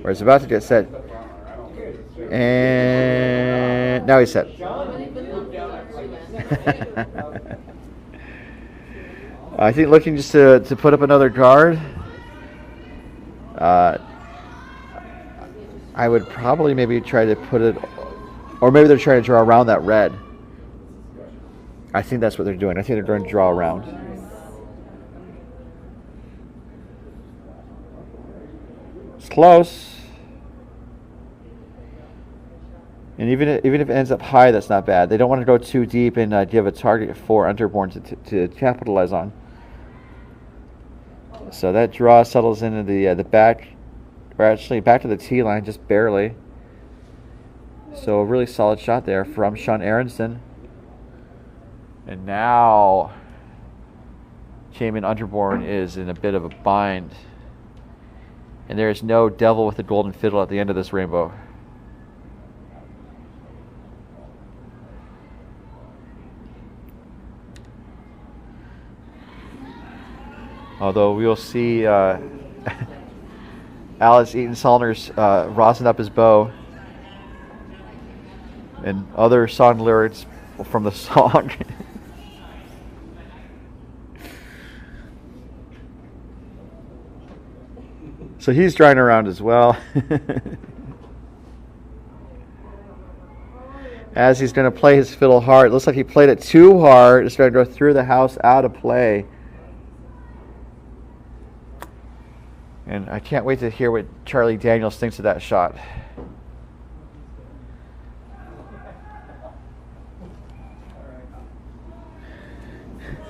or is about to get set, and now he's set. I think looking just to put up another guard. I would probably maybe try to put it, or maybe they're trying to draw around that red. I think that's what they're doing. I think they're going to draw around. It's close. And even if it ends up high, that's not bad. They don't want to go too deep and give a target for Unterborn to capitalize on. So that draw settles into the back, or actually back to the tee line, just barely. So a really solid shot there from Sean Aronson. And now Team Unterborn is in a bit of a bind. And there is no devil with the golden fiddle at the end of this rainbow. Although we will see Alex Eaton-Salners rosin up his bow. And other song lyrics from the song. So he's drying around as well. As he's going to play his fiddle hard. It looks like he played it too hard. It's going to go through the house, out of play. And I can't wait to hear what Charlie Daniels thinks of that shot.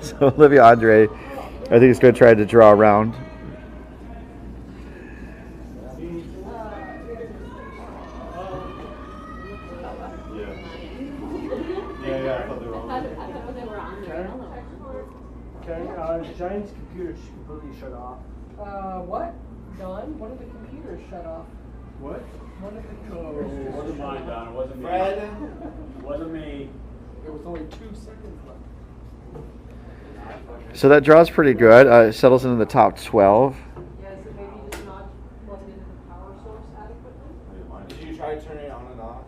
So Olivia Andre, I think he's going to try to draw around. Okay, Giant's computer's completely shut off. What? Don? One of the computers shut off. What? One of the It computers. wasn't mine, Don. It wasn't me. Fred? It wasn't me. There was only 2 seconds left. So that draw's pretty good. It settles into the top 12. Yeah, so maybe just not plugged into the power source adequately? Did you try to turn it on and off?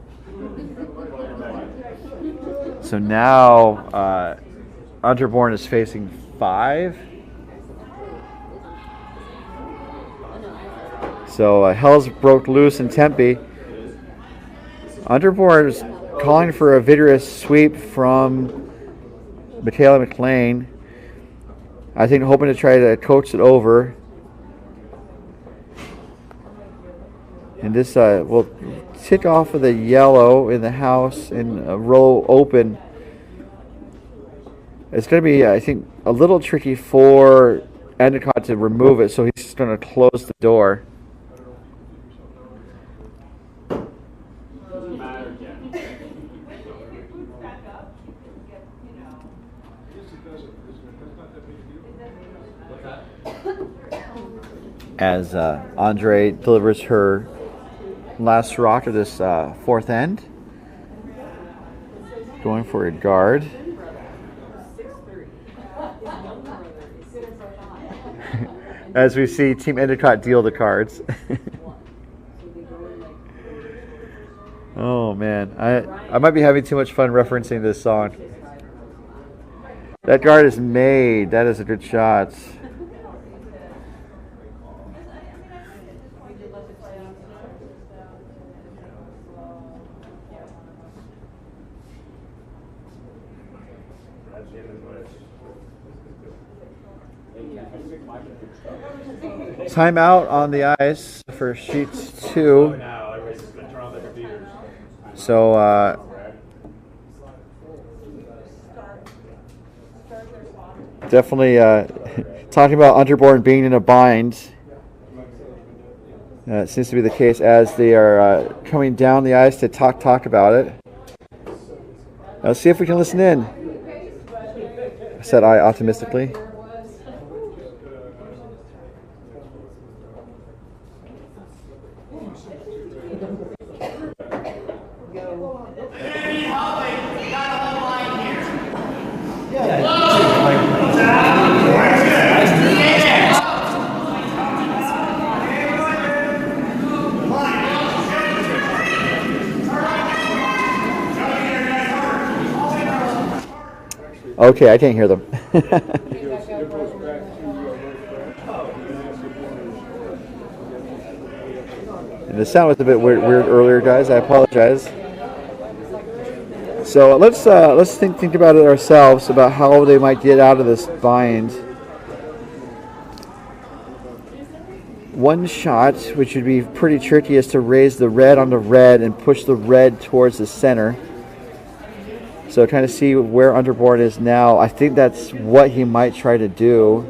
So now Unterborn is facing 5. So hell's broke loose in Tempe. Unterborn is calling for a vigorous sweep from Michaela McLean. I think hoping to try to coax it over. And this will tick off of the yellow in the house and roll open. It's going to be, I think, a little tricky for Endicott to remove it, so he's just going to close the door. Doesn't matter yet. As Andre delivers her last rock of this 4th end. Going for a guard. As we see Team Endicott deal the cards. Oh man, I might be having too much fun referencing this song. That guard is made. That is a good shot. Timeout on the ice for sheet 2. So definitely talking about Unterborn being in a bind. It seems to be the case as they are coming down the ice to talk about it. Let's see if we can listen in, said I optimistically. Okay, I can't hear them. And the sound was a bit weird earlier, guys. I apologize. So let's think about it ourselves about how they might get out of this bind. One shot, which would be pretty tricky, is to raise the red onto red and push the red towards the center. So trying to see where Unterborn is now. I think that's what he might try to do.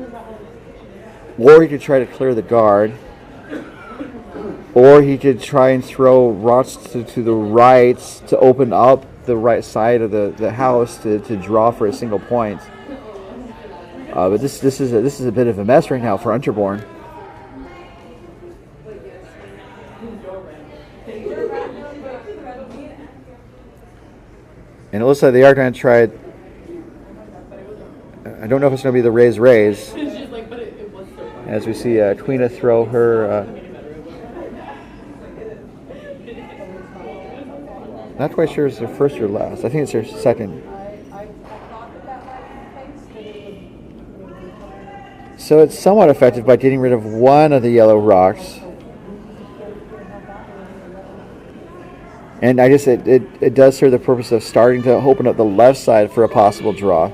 Or he could try to clear the guard. Or he could try and throw rocks to the right to open up the right side of the house to draw for a single point. But this is a bit of a mess right now for Unterborn. And it looks like they are going to try. I don't know if it's going to be the raise. As we see Tweena throw her. Not quite sure it's her first or last. I think it's her second. So it's somewhat effective by getting rid of one of the yellow rocks. And I guess it does serve the purpose of starting to open up the left side for a possible draw.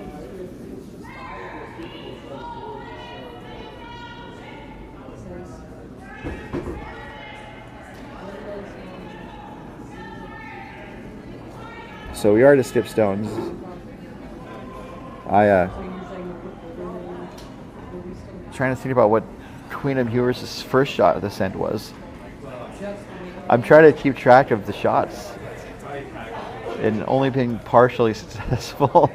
So we are to skip stones. Trying to think about what Queen of Viewers' first shot of the scent was. I'm trying to keep track of the shots and only being partially successful.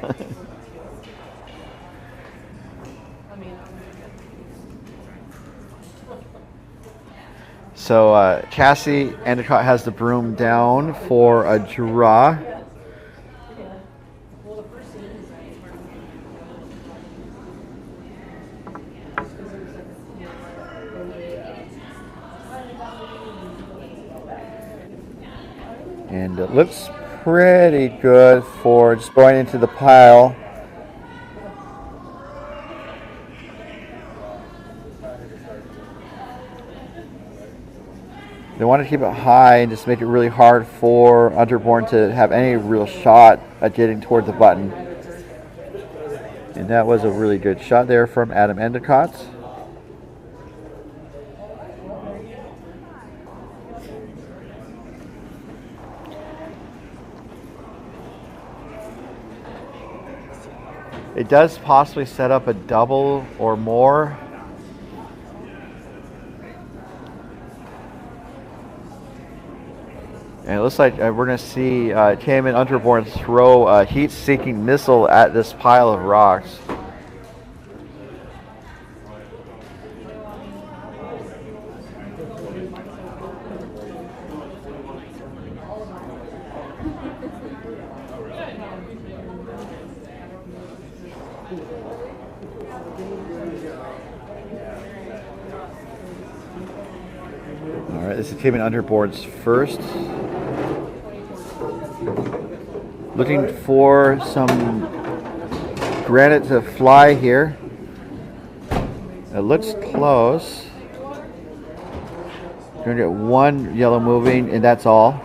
So Cassie Endicott has the broom down for a draw. And it looks pretty good for just going into the pile. They want to keep it high and just make it really hard for Unterborn to have any real shot at getting toward the button. And that was a really good shot there from Adam Endicott. It does possibly set up a double or more. And it looks like we're going to see Taman Unterborn throw a heat-seeking missile at this pile of rocks. All right, this is Taman Unterborn's first. Looking for some granite to fly here. It looks close. We're going to get one yellow moving, and that's all.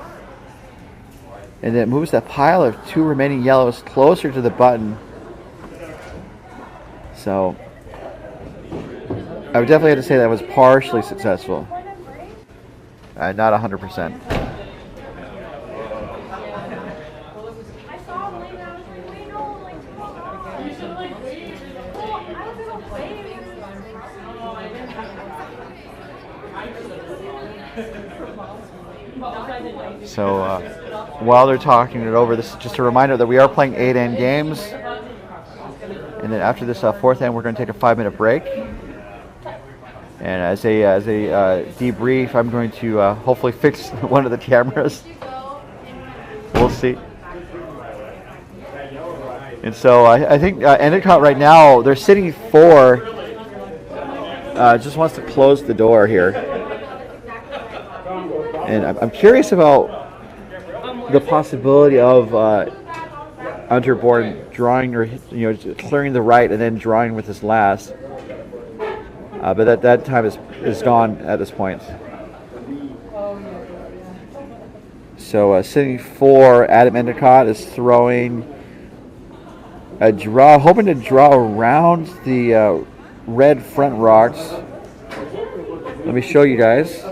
And then it moves that pile of 2 remaining yellows closer to the button. So I would definitely have to say that was partially successful. Not 100%. So while they're talking it over, this is just a reminder that we are playing 8 end games. And then after this 4th end, we're going to take a 5-minute break. And as a debrief, I'm going to hopefully fix one of the cameras. We'll see. And so I think Endicott right now, they're sitting 4. Just wants to close the door here. And I'm curious about the possibility of Unterborn drawing, or clearing the right and then drawing with his last. But that time is gone at this point. So sitting 4, Adam Endicott is throwing a draw, hoping to draw around the red front rocks. Let me show you guys.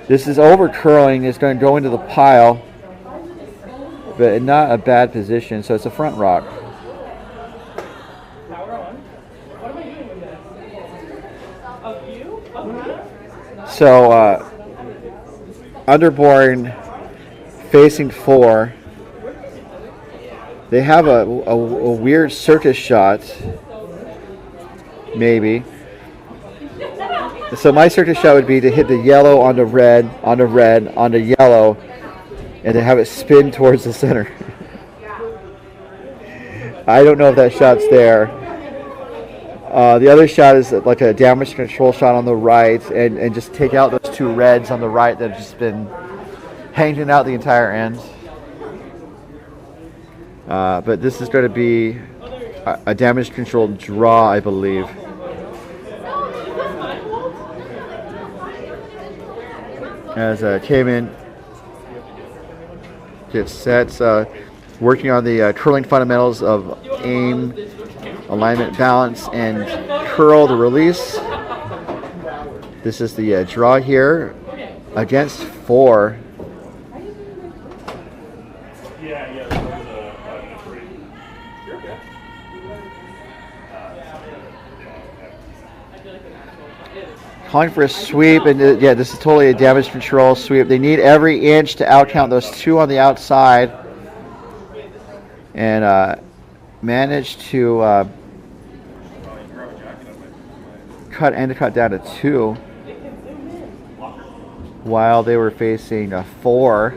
This is over curling. It's going to go into the pile, but in not a bad position. So it's a front rock. So Unterborn facing 4. They have a weird circus shot, maybe. So my circus shot would be to hit the yellow onto red, onto red, onto yellow, and to have it spin towards the center. I don't know if that shot's there. The other shot is like a damage control shot on the right, and just take out those 2 reds on the right that have just been hanging out the entire end. But this is going to be a damage control draw, I believe. As Cayman gets set, working on the curling fundamentals of aim, alignment, balance, and curl to release. This is the draw here against 4. Calling for a sweep, and yeah, this is totally a damage control sweep. They need every inch to outcount those 2 on the outside, and managed to cut Endicott down to 2 while they were facing 4.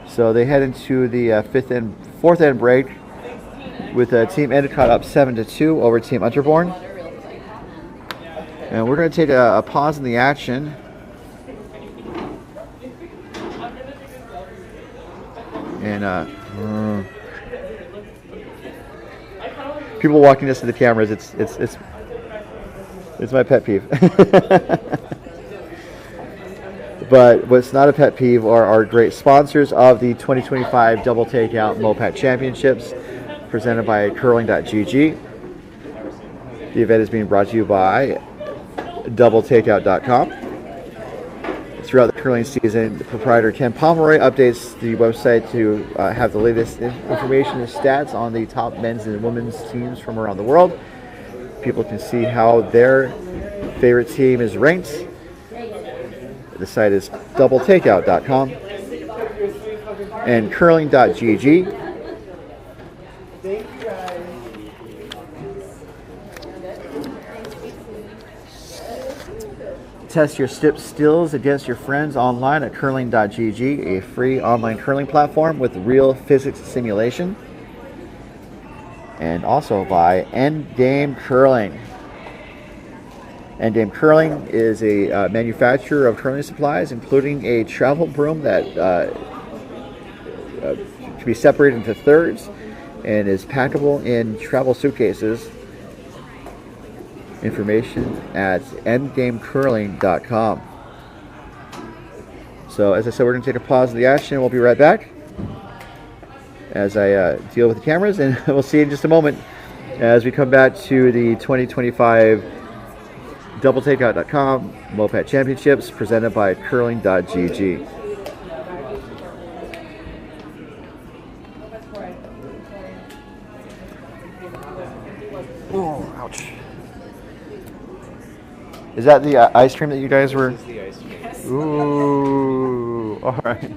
So they head into the 4th end break with Team Endicott up 7-2 over Team Unterborn. And we're going to take a pause in the action. And people walking next to the cameras, it's my pet peeve. But what's not a pet peeve are our great sponsors of the 2025 Double Takeout MoPac Championships, presented by curling.gg. The event is being brought to you by doubletakeout.com. Throughout the curling season, the proprietor Ken Pomeroy updates the website to have the latest information and stats on the top men's and women's teams from around the world. People can see how their favorite team is ranked. The site is doubletakeout.com and curling.gg. Test your stip skills against your friends online at curling.gg, a free online curling platform with real physics simulation. And also by Endgame Curling. Endgame Curling is a manufacturer of curling supplies, including a travel broom that to be separated into thirds and is packable in travel suitcases. Information at endgamecurling.com. So as I said, we're going to take a pause of the action and we'll be right back as I deal with the cameras, and we'll see you in just a moment as we come back to the 2025 doubletakeout.com MoPac Championships presented by curling.gg. Oh, ouch. Is that the ice cream that you guys were? This is the ice cream. Ooh, all right.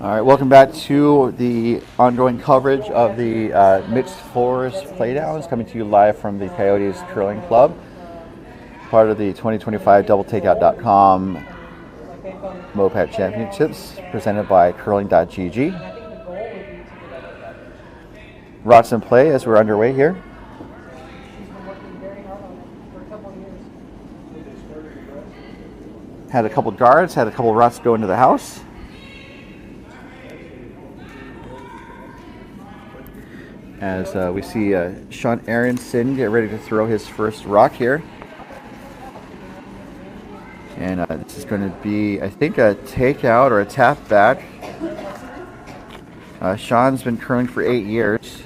All right, welcome back to the ongoing coverage of the mixed fours playdowns, coming to you live from the Coyotes Curling Club, part of the 2025 doubletakeout.com MoPac Championships, presented by curling.gg. Rocks in play as we're underway here. Had a couple guards, had a couple rots go into the house. As we see Sean Aronson get ready to throw his first rock here. And this is going to be, I think, a takeout or a tap back. Sean's been curling for 8 years.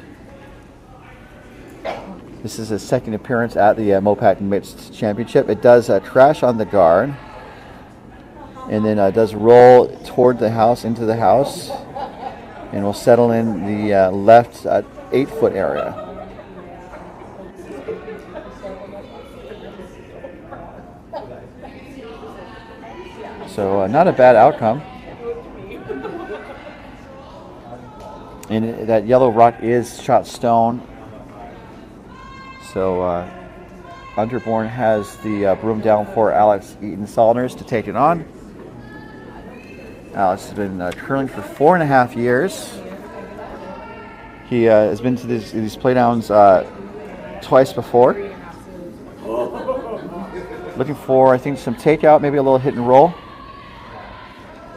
This is his second appearance at the MoPac Mixed Championship. It does crash on the guard. And then does roll toward the house, into the house. And will settle in the left 8-foot area. So not a bad outcome. And that yellow rock is shot stone. So Unterborn has the broom down for Alex Eaton-Salners to take it on. Alex has been curling for 4.5 years. He has been to these playdowns twice before. Looking for, I think, some takeout, maybe a little hit and roll.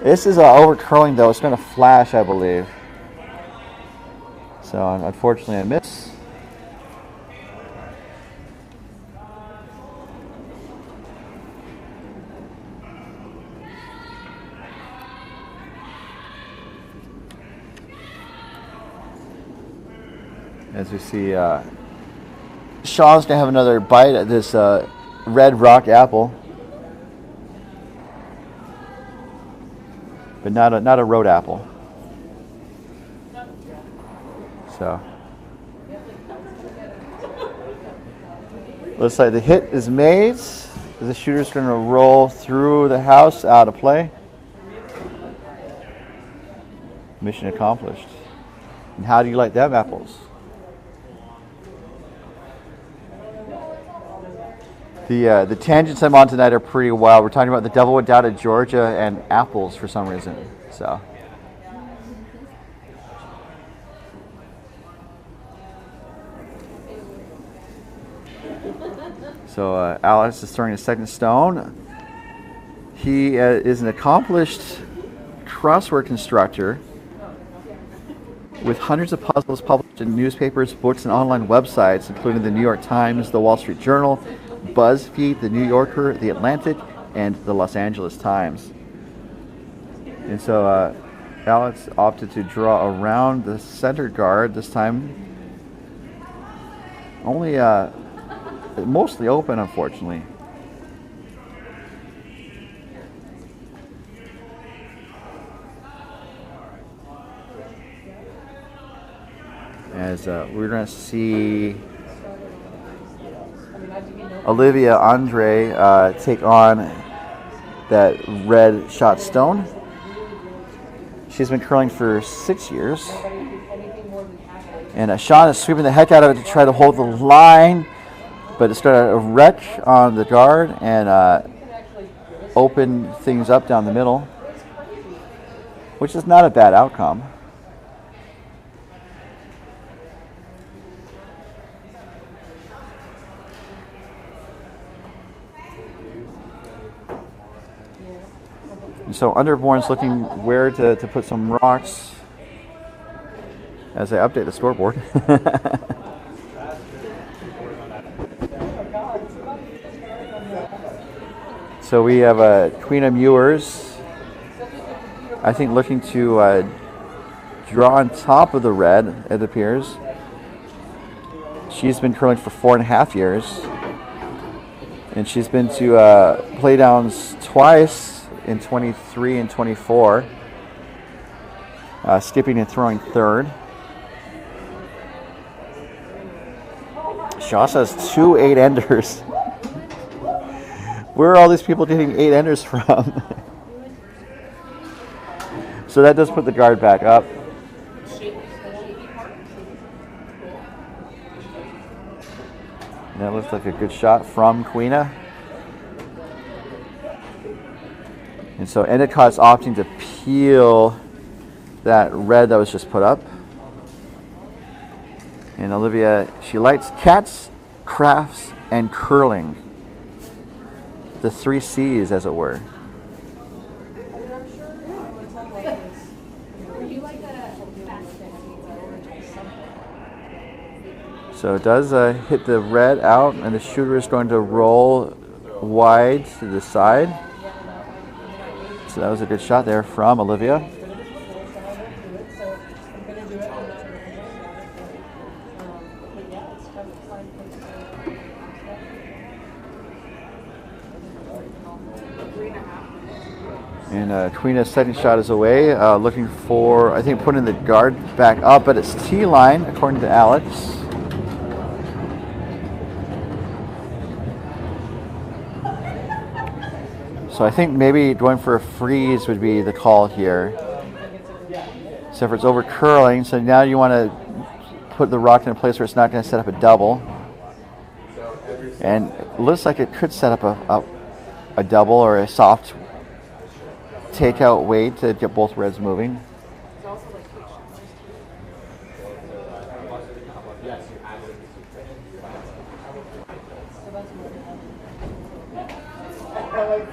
This is over curling, though. It's going to flash, I believe. So, unfortunately, I miss. As we see, Sean's gonna have another bite at this red rock apple, but not a road apple. So looks like the hit is made. The shooter's gonna roll through the house, out of play. Mission accomplished. And how do you like them apples? The tangents I'm on tonight are pretty wild. We're talking about the devil went down to Georgia and apples for some reason. So Alex is throwing his second stone. He is an accomplished crossword constructor with hundreds of puzzles published in newspapers, books, and online websites, including the New York Times, the Wall Street Journal, BuzzFeed, the New Yorker, the Atlantic, and the Los Angeles Times. And so Alex opted to draw around the center guard this time. Only mostly open, unfortunately. As we're going to see Olivia Andre take on that red shot stone. She's been curling for 6 years. And Sean is sweeping the heck out of it to try to hold the line, but it's going to wreck on the guard and open things up down the middle, which is not a bad outcome. So Unterborn's looking where to put some rocks as I update the scoreboard. So we have Queen of Ewers, I think, looking to draw on top of the red, it appears. She's been curling for 4.5 years. And she's been to playdowns twice, in 23 and 24, skipping and throwing third. She also has 2 8-enders. Where are all these people getting 8-enders from? So that does put the guard back up. And that looks like a good shot from Queena. And so Endicott's opting to peel that red that was just put up. And Olivia, she likes cats, crafts, and curling. The 3 C's, as it were. So it does hit the red out, and the shooter is going to roll wide to the side. So that was a good shot there from Olivia. And Queena's second shot is away, looking for, I think, putting the guard back up, but it's T-line, according to Alex. So I think maybe going for a freeze would be the call here. So if it's over curling, so now you want to put the rock in a place where it's not going to set up a double. And it looks like it could set up a double or a soft takeout weight to get both reds moving.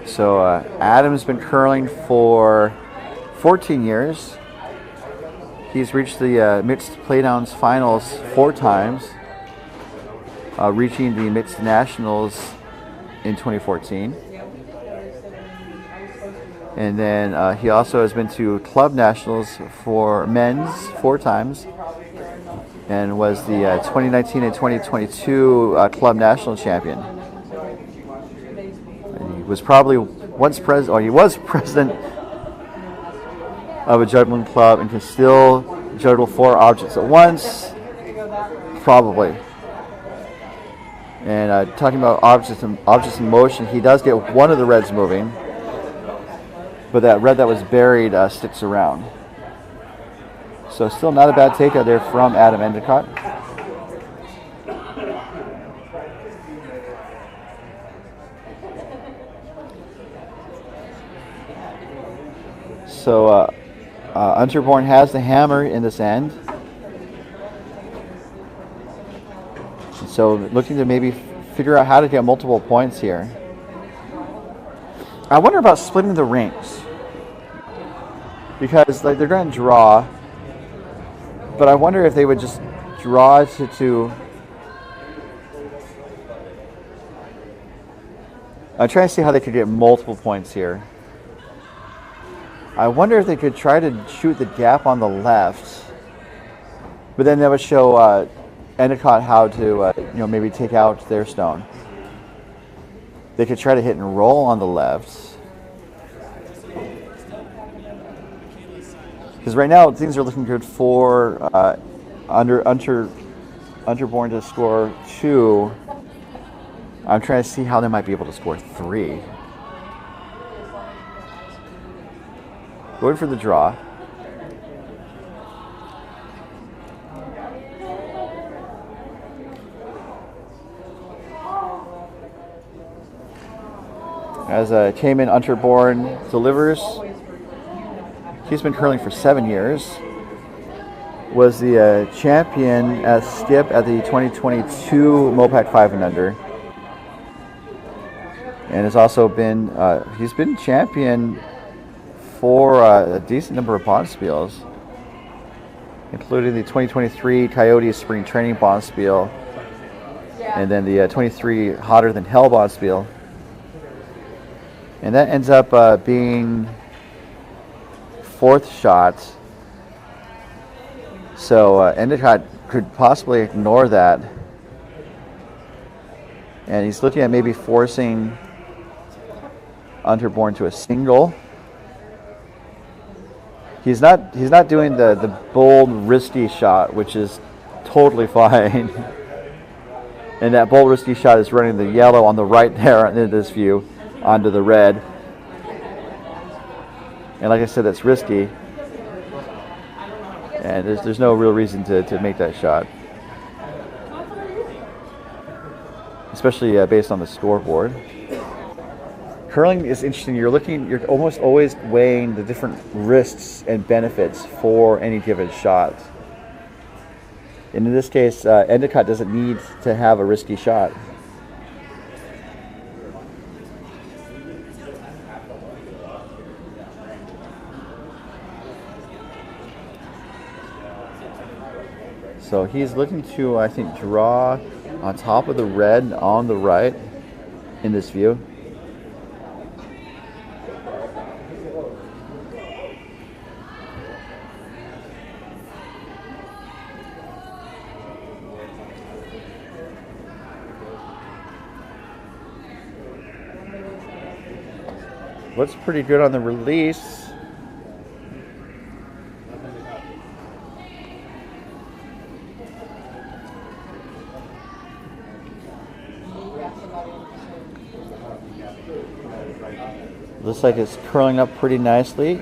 So Adam's been curling for 14 years. He's reached the mixed playdowns finals 4 times, reaching the mixed nationals in 2014. And then he also has been to club nationals for men's 4 times, and was the 2019 and 2022 club national champion. And he was probably once president, or he was president of a juggling club, and can still juggle 4 objects at once, probably. And talking about objects in motion, he does get one of the reds moving, but that red that was buried sticks around. So still not a bad takeout there from Adam Endicott. So Unterborn has the hammer in this end. So looking to maybe figure out how to get multiple points here. I wonder about splitting the rings, because like they're going to draw, but I wonder if they would just draw to I'm trying to see how they could get multiple points here. I wonder if they could try to shoot the gap on the left, but then that would show Endicott how to maybe take out their stone. They could try to hit and roll on the left. Because right now things are looking good for Unterborn to score 2. I'm trying to see how they might be able to score 3. Going for the draw. As Cayman Unterborn delivers. He's been curling for 7 years. Was the champion as skip at the 2022 MoPac 5 and Under. And has also been, he's been champion for a decent number of bonspiels, including the 2023 Coyotes Spring Training bonspiel, and then the 23 Hotter Than Hell bonspiel. And that ends up being 4th shot. So Endicott could possibly ignore that. And he's looking at maybe forcing Unterborn to a single. He's not doing the bold, risky shot, which is totally fine. And that bold, risky shot is running the yellow on the right there in this view onto the red. And like I said, that's risky. And there's no real reason to make that shot. Especially based on the scoreboard. Curling is interesting. You're almost always weighing the different risks and benefits for any given shot. And in this case, Endicott doesn't need to have a risky shot. So he's looking to, I think, draw on top of the red on the right in this view. Looks pretty good on the release. Looks like it's curling up pretty nicely.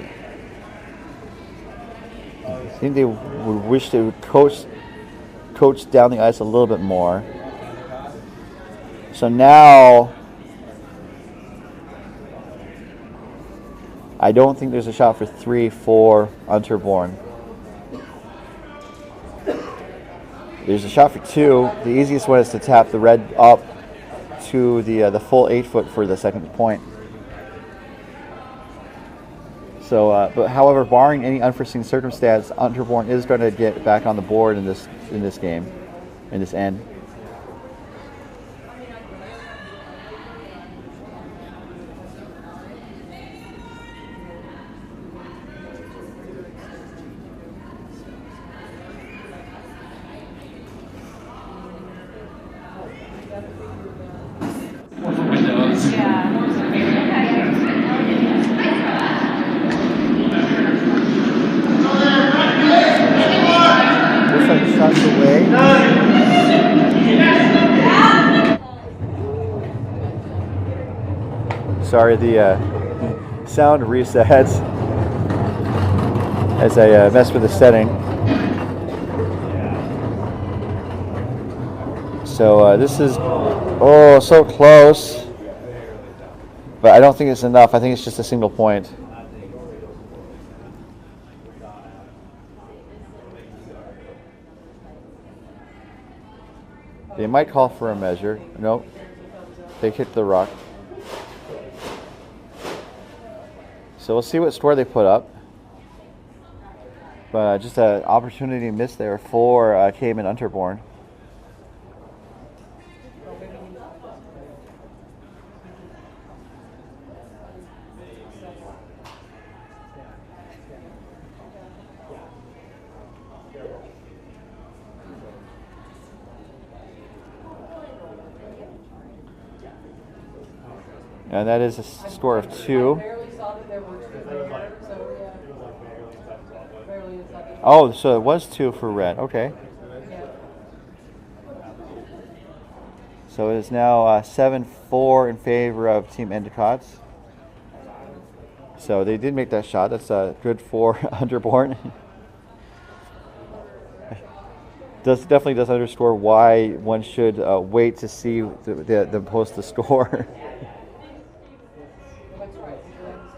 I think they would wish they would coach down the ice a little bit more. So now I don't think there's a shot for 3 for Unterborn. There's a shot for 2. The easiest one is to tap the red up to the full 8-foot for the second point. So, but however, barring any unforeseen circumstance, Unterborn is going to get back on the board in this game, in this end. Shots away. Sorry, the sound resets as I mess with the setting. So this is, oh, so close, but I don't think it's enough. I think it's just a single point. They might call for a measure. Nope. They kicked the rock. So we'll see what score they put up. But just an opportunity missed there for Team Unterborn. And that is a score of 2. Oh, so it was 2 for red. Okay. So it is now 7-4 in favor of Team Endicott. So they did make that shot. That's good for Unterborn. Definitely does underscore why one should wait to see them post the score.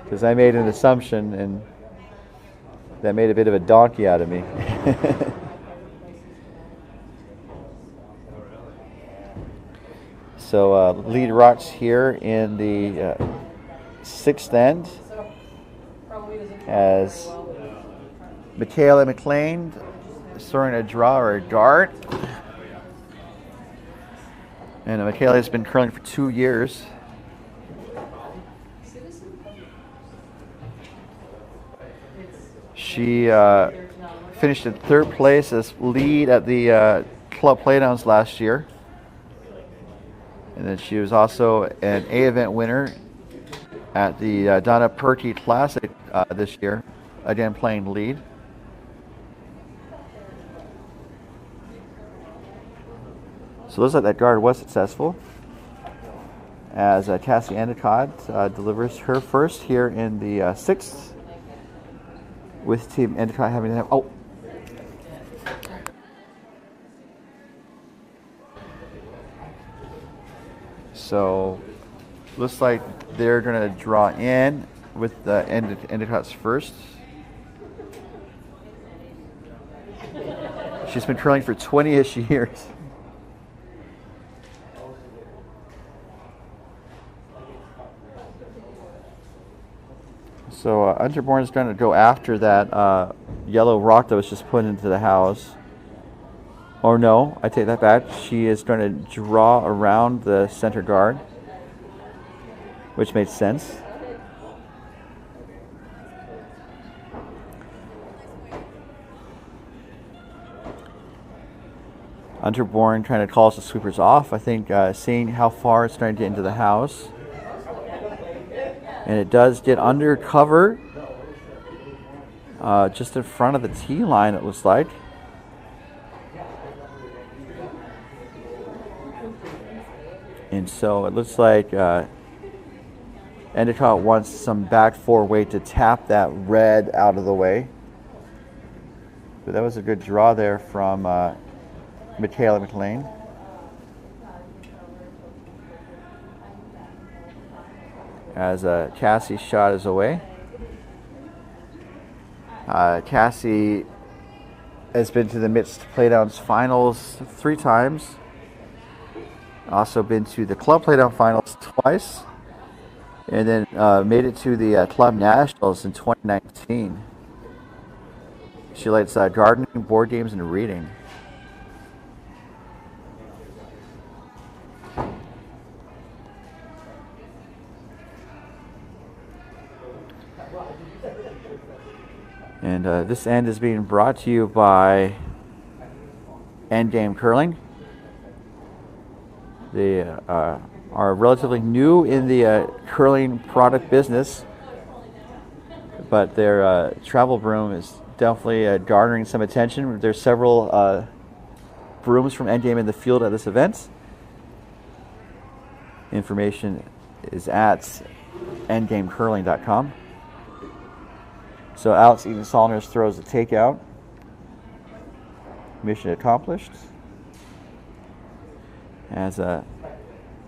Because I made an assumption and that made a bit of a donkey out of me. So lead rocks here in the 6th end as Michaela McLean throwing a draw or a dart. And Michaela has been curling for 2 years. She finished in 3rd place as lead at the club playdowns last year. And then she was also an A event winner at the Donna Perky Classic this year, again playing lead. So it looks like that guard was successful as Cassie Endicott delivers her first here in the 6th. With Team Endicott having to have, oh, So looks like they're going to draw in with the Endicott's first. She's been curling for 20-ish years. So Unterborn is going to go after that yellow rock that was just put into the house. Or no, I take that back. She is going to draw around the center guard, which makes sense. Unterborn kind of calls the sweepers off, I think, seeing how far it's trying to get into the house. And it does get under cover, just in front of the tee line, it looks like. And so it looks like Endicott wants some back four weight to tap that red out of the way. But that was a good draw there from Michaela McLean. As Cassie's shot is away. Cassie has been to the mixed playdowns finals 3 times. Also been to the club playdown finals twice. And then made it to the club nationals in 2019. She likes gardening, board games, and reading. And this end is being brought to you by Endgame Curling. They are relatively new in the curling product business, but their travel broom is definitely garnering some attention. There's several brooms from Endgame in the field at this event. Information is at endgamecurling.com. So Alex Eden Saunders throws a takeout. Mission accomplished. As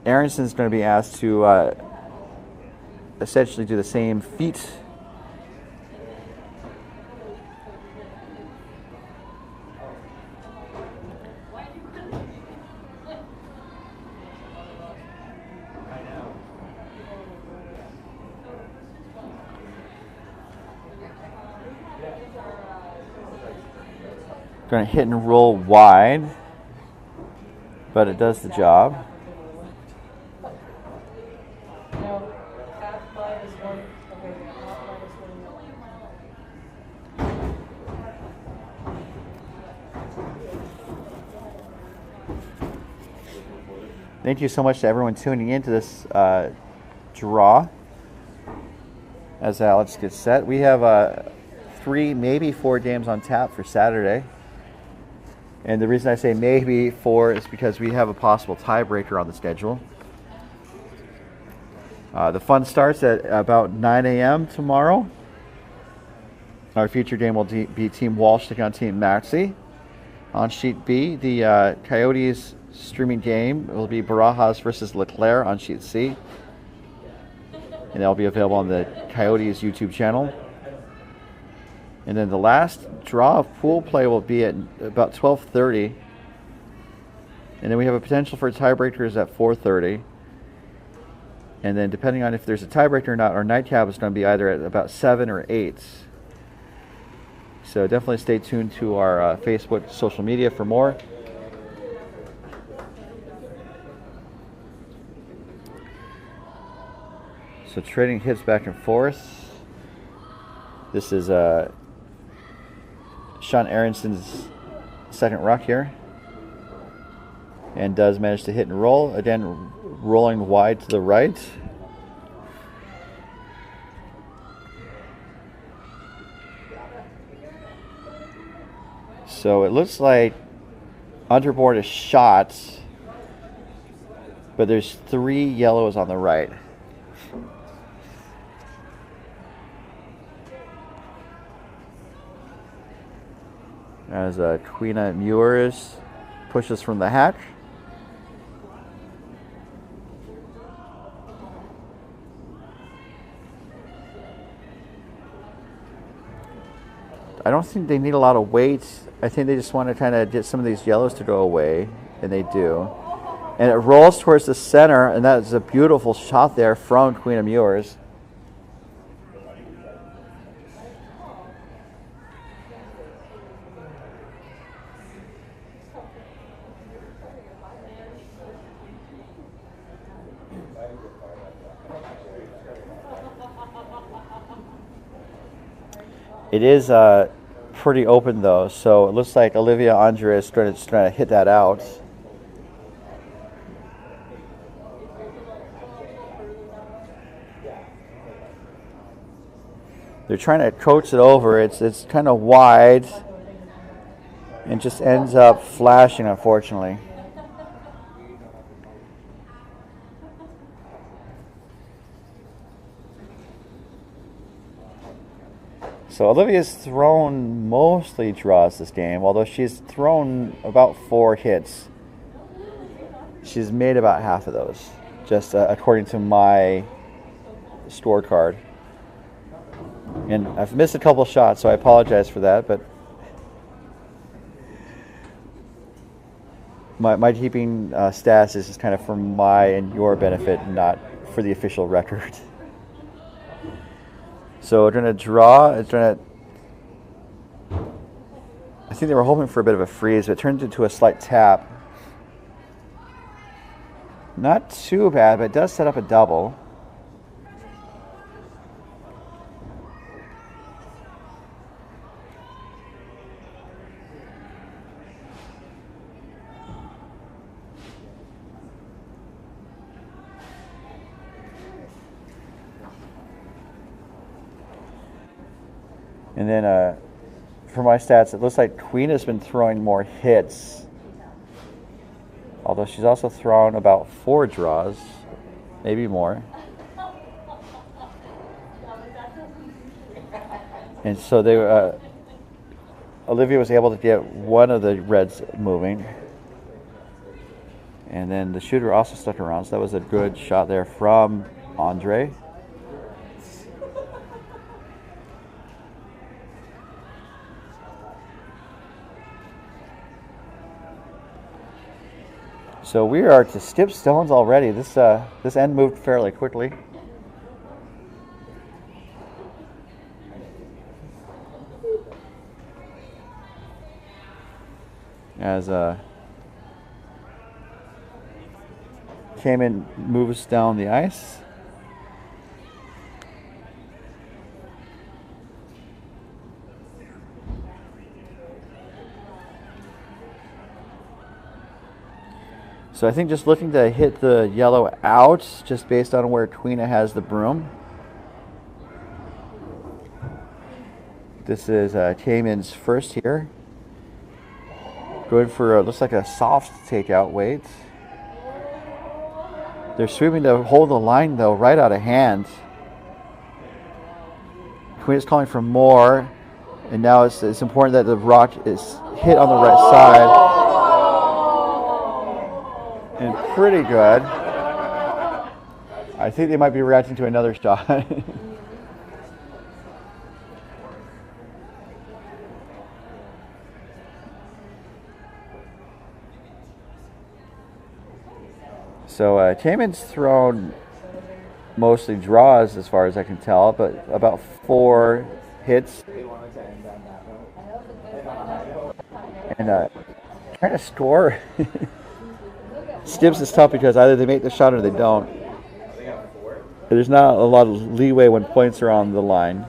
Aronson's going to be asked to essentially do the same feat. Going to hit and roll wide, but it does the job. Thank you so much to everyone tuning into this draw. As Alex gets set, we have 3, maybe 4 games on tap for Saturday. And the reason I say maybe 4 is because we have a possible tiebreaker on the schedule. The fun starts at about 9 a.m. tomorrow. Our feature game will be Team Walsh taking on Team Maxey. On sheet B, the Coyotes streaming game will be Barajas versus Leclerc on sheet C. And that'll be available on the Coyotes YouTube channel. And then the last draw of pool play will be at about 12:30. And then we have a potential for tiebreakers at 4:30. And then depending on if there's a tiebreaker or not, our nightcap is going to be either at about 7 or 8. So definitely stay tuned to our Facebook, social media for more. So trading hits back and forth. This is Sean Aronson's second rock here. And does manage to hit and roll. Again, rolling wide to the right. So it looks like Unterborn is shot, but there's 3 yellows on the right. As Quina Muirs pushes from the hatch. I don't think they need a lot of weight. I think they just want to kind of get some of these yellows to go away, and they do. And it rolls towards the center, and that is a beautiful shot there from Queen of Muirs. It is pretty open though, so it looks like Olivia Andre is trying to hit that out. They're trying to coach it over. It's kind of wide and just ends up flashing, unfortunately. So Olivia's thrown mostly draws this game, although she's thrown about 4 hits. She's made about half of those, just according to my scorecard. And I've missed a couple shots, so I apologize for that, but my keeping stats is just kind of for my and your benefit, not for the official record. So we're going to draw. I think they were hoping for a bit of a freeze, but it turned into a slight tap. Not too bad, but it does set up a double. And then for my stats, it looks like Queen has been throwing more hits. Although she's also thrown about 4 draws, maybe more. And so they Olivia was able to get one of the reds moving. And then the shooter also stuck around, so that was a good shot there from Andre. So we are to skip stones already. This end moved fairly quickly. As Cayman moves down the ice. So I think just looking to hit the yellow out, just based on where Queena has the broom. This is Cayman's first here. Going for looks like a soft takeout weight. They're sweeping to hold the line though, right out of hand. Queena's calling for more, and now it's important that the rock is hit on the right side. And pretty good. I think they might be reacting to another shot. So Cayman's thrown mostly draws as far as I can tell, but about 4 hits. And trying to score. Stibbs is tough because either they make the shot or they don't. There's not a lot of leeway when points are on the line.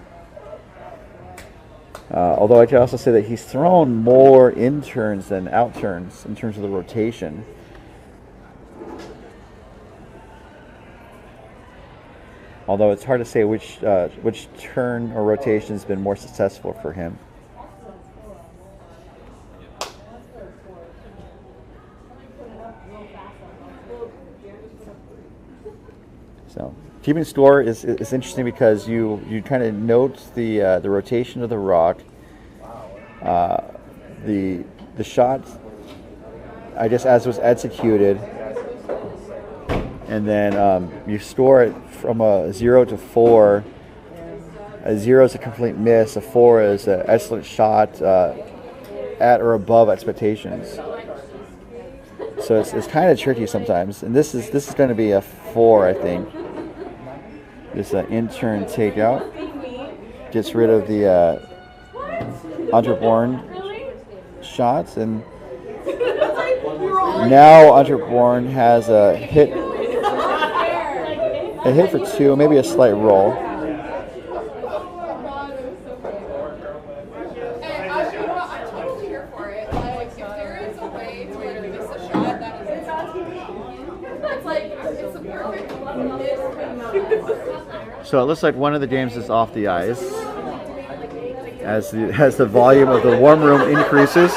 Although I can also say that he's thrown more in turns than out turns in terms of the rotation. Although it's hard to say which turn or rotation has been more successful for him. So keeping score is interesting because you kind of note the rotation of the rock, the shot, I guess, as was executed, and then you score it from a 0 to 4 A 0 is a complete miss. A 4 is an excellent shot at or above expectations. So it's kind of tricky sometimes. And this is going to be a 4, I think. This in-turn takeout gets rid of the Unterborn shots, and now Unterborn has a hit for 2, maybe a slight roll. So it looks like one of the games is off the ice as the volume of the warm room increases.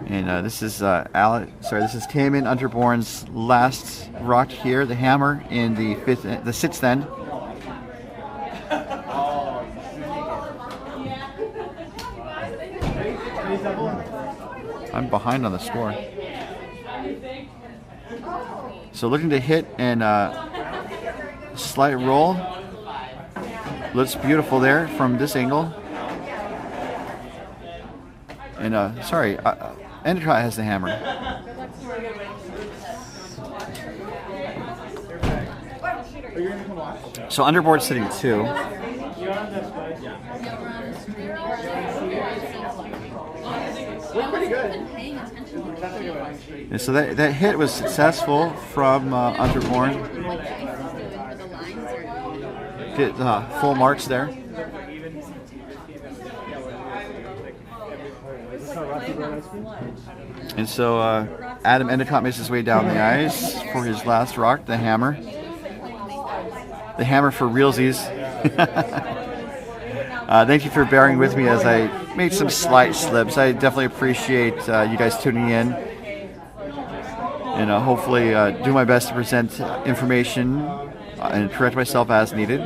And this is this is Team Unterborn's last rock here, the hammer in the sixth end. I'm behind on the score. So looking to hit and slight roll. Looks beautiful there from this angle. And Endicott has the hammer. So Unterborn's sitting 2. And so that hit was successful from Unterborn. Get full marks there. And so Adam Endicott makes his way down the ice for his last rock, the hammer. The hammer for realsies. Thank you for bearing with me as I made some slight slips. I definitely appreciate you guys tuning in. And hopefully do my best to present information and correct myself as needed.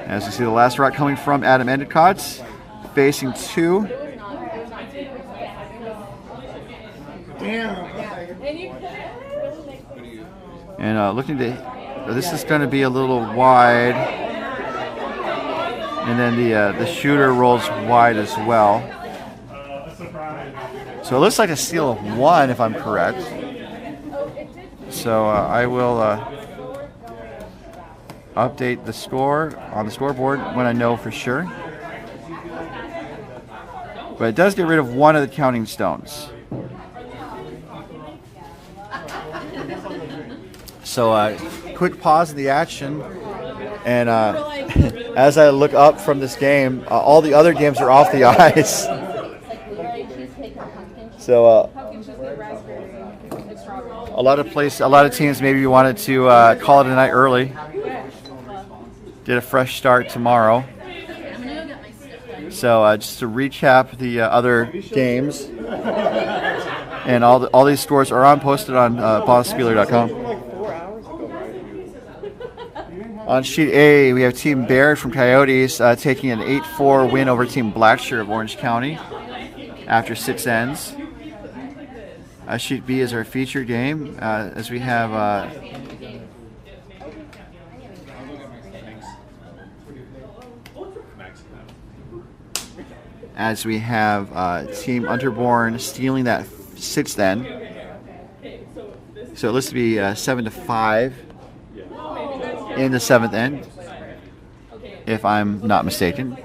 As you see, the last rock coming from Adam Endicott, facing 2. And looking to, this is going to be a little wide, and then the shooter rolls wide as well. So it looks like a steal of 1, if I'm correct. So I will update the score on the scoreboard when I know for sure. But it does get rid of 1 of the counting stones. So quick pause in the action, and as I look up from this game, all the other games are off the ice. So a lot of teams maybe wanted to call it a night early. Get a fresh start tomorrow. So just to recap the other games, and all these scores are posted on bonspieler.com. On sheet A, we have Team Baird from Coyotes taking an 8-4 win over Team Blackshear of Orange County after 6 ends. Sheet B is our featured game, as we have Team Unterborn stealing that 6th end. So it looks to be 7-5 in the 7th end, if I'm not mistaken.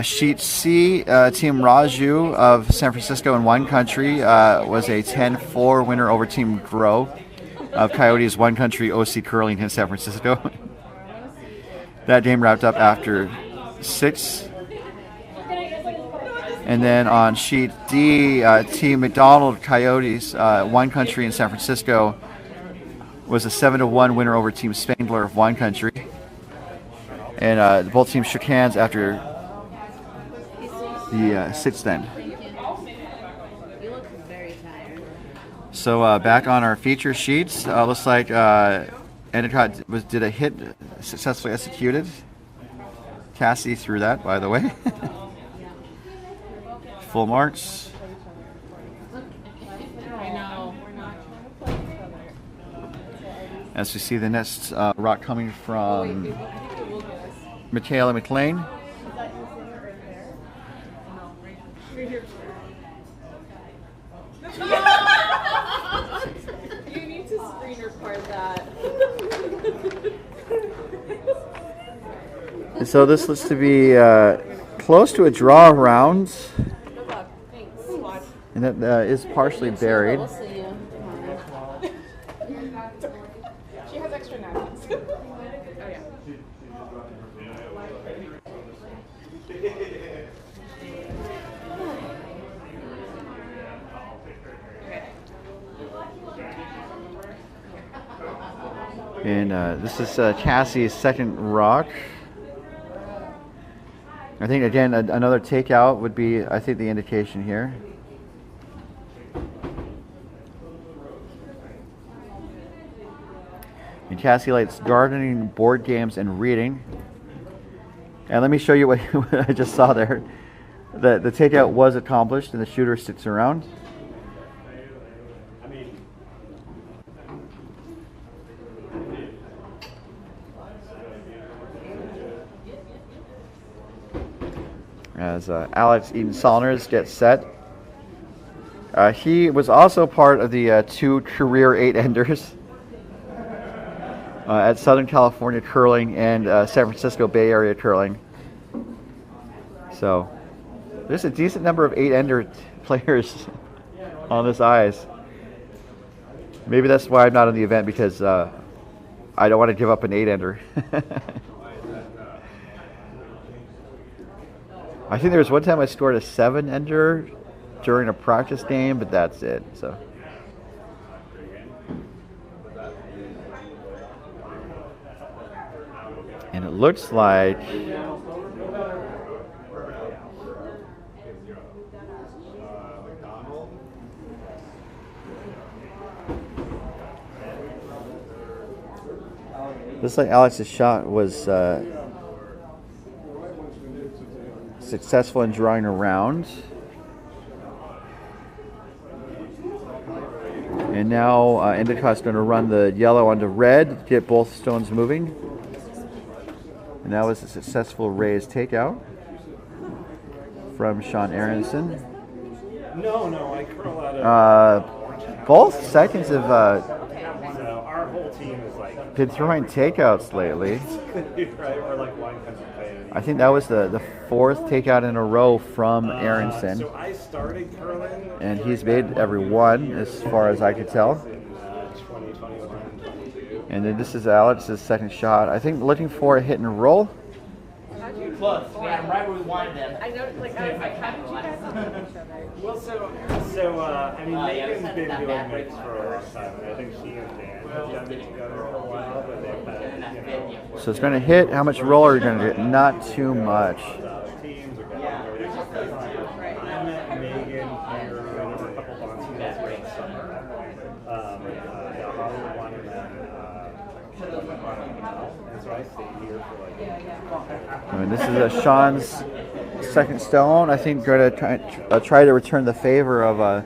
Sheet C, Team Raju of San Francisco and Wine Country was a 10-4 winner over Team Grow of Coyotes Wine Country OC Curling in San Francisco. That game wrapped up after 6. And then on sheet D, Team McDonald Coyotes Wine Country in San Francisco was a 7-1 winner over Team Spangler of Wine Country. And both teams shook hands after the 6th end. So back on our feature sheets, looks like Endicott did a hit successfully executed. Cassie threw that, by the way. Full marks. As we see the next rock coming from Michaela McLean. You need to screen record that. And so this looks to be close to a draw round, and that is partially buried. She has extra napkins. Oh yeah. And this is Cassie's second rock. I think again another takeout would be, I think, the indication here. And Cassie likes gardening, board games, and reading. And let me show you what, what I just saw there. The takeout was accomplished, and the shooter sticks around. As Alex Eaton-Saunders gets set. He was also part of the 2 career 8-enders at Southern California Curling and San Francisco Bay Area Curling. So there's a decent number of 8-ender players on this ice. Maybe that's why I'm not in the event, because I don't want to give up an 8-ender. I think there was one time I scored a 7-ender during a practice game, but that's it. So. And it looks like Alex's shot was successful in drawing around. And now Endicott's going to run the yellow onto red to get both stones moving. And that was a successful raised takeout from Sean Aronson. No, I curl out of both seconds have our whole team is like been throwing takeouts lately. right, or like wine country fan. I think that was the 4th takeout in a row from Aronson. So I started curling, and he's made every one as far as I could tell. In 2021, 22. And then this is Alex's second shot. I think looking for a hit and roll. Close. We had them right where we wanted them. I know, like, I was like, how did you guys know each other? Well, I mean, Megan's been doing mix for a long time, and I think she and Dan have done it together for a while, but they've had, you know, So it's going to hit. How much roll are you going to get? Not too much. teams are getting I met Megan here, and there were a couple bonds from this great summer. Hollywood one, and then so I stayed here for like. I mean, this is Sean's second stone. I think going to try to return the favor of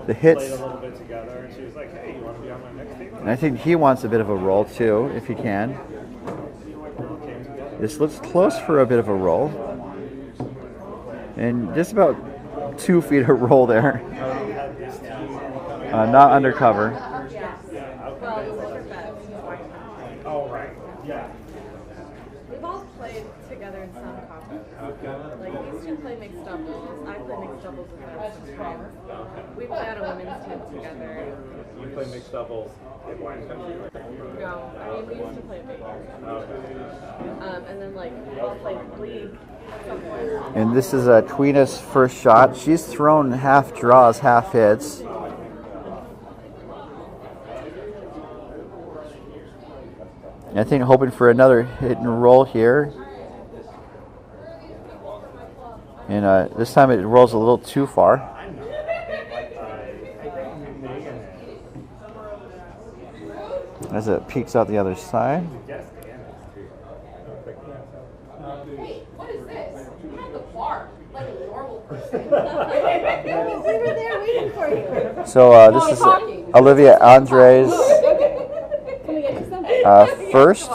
the hits. Played a little bit together, and she was like, "Hey, you want to be on my next team?" And I think he wants a bit of a roll too, if he can. This looks close for a bit of a roll. And just about 2 feet of roll there. Not undercover. Oh, right. Yeah. We've all played together in some competitions. Like, these two play mixed doubles. I play mixed doubles with them sometimes. We play on a women's team together. You play mixed doubles in wine country? No, I mean, we used to play a big Okay. and then, like, we all played league at some point. And this is Tweena's first shot. She's thrown half draws, half hits. And I think hoping for another hit and roll here. And this time it rolls a little too far. As it peeks out the other side. Hey, what is this? You're at the bar, like a normal person. We were there waiting for you. So this is Olivia Andres. Can we get you first.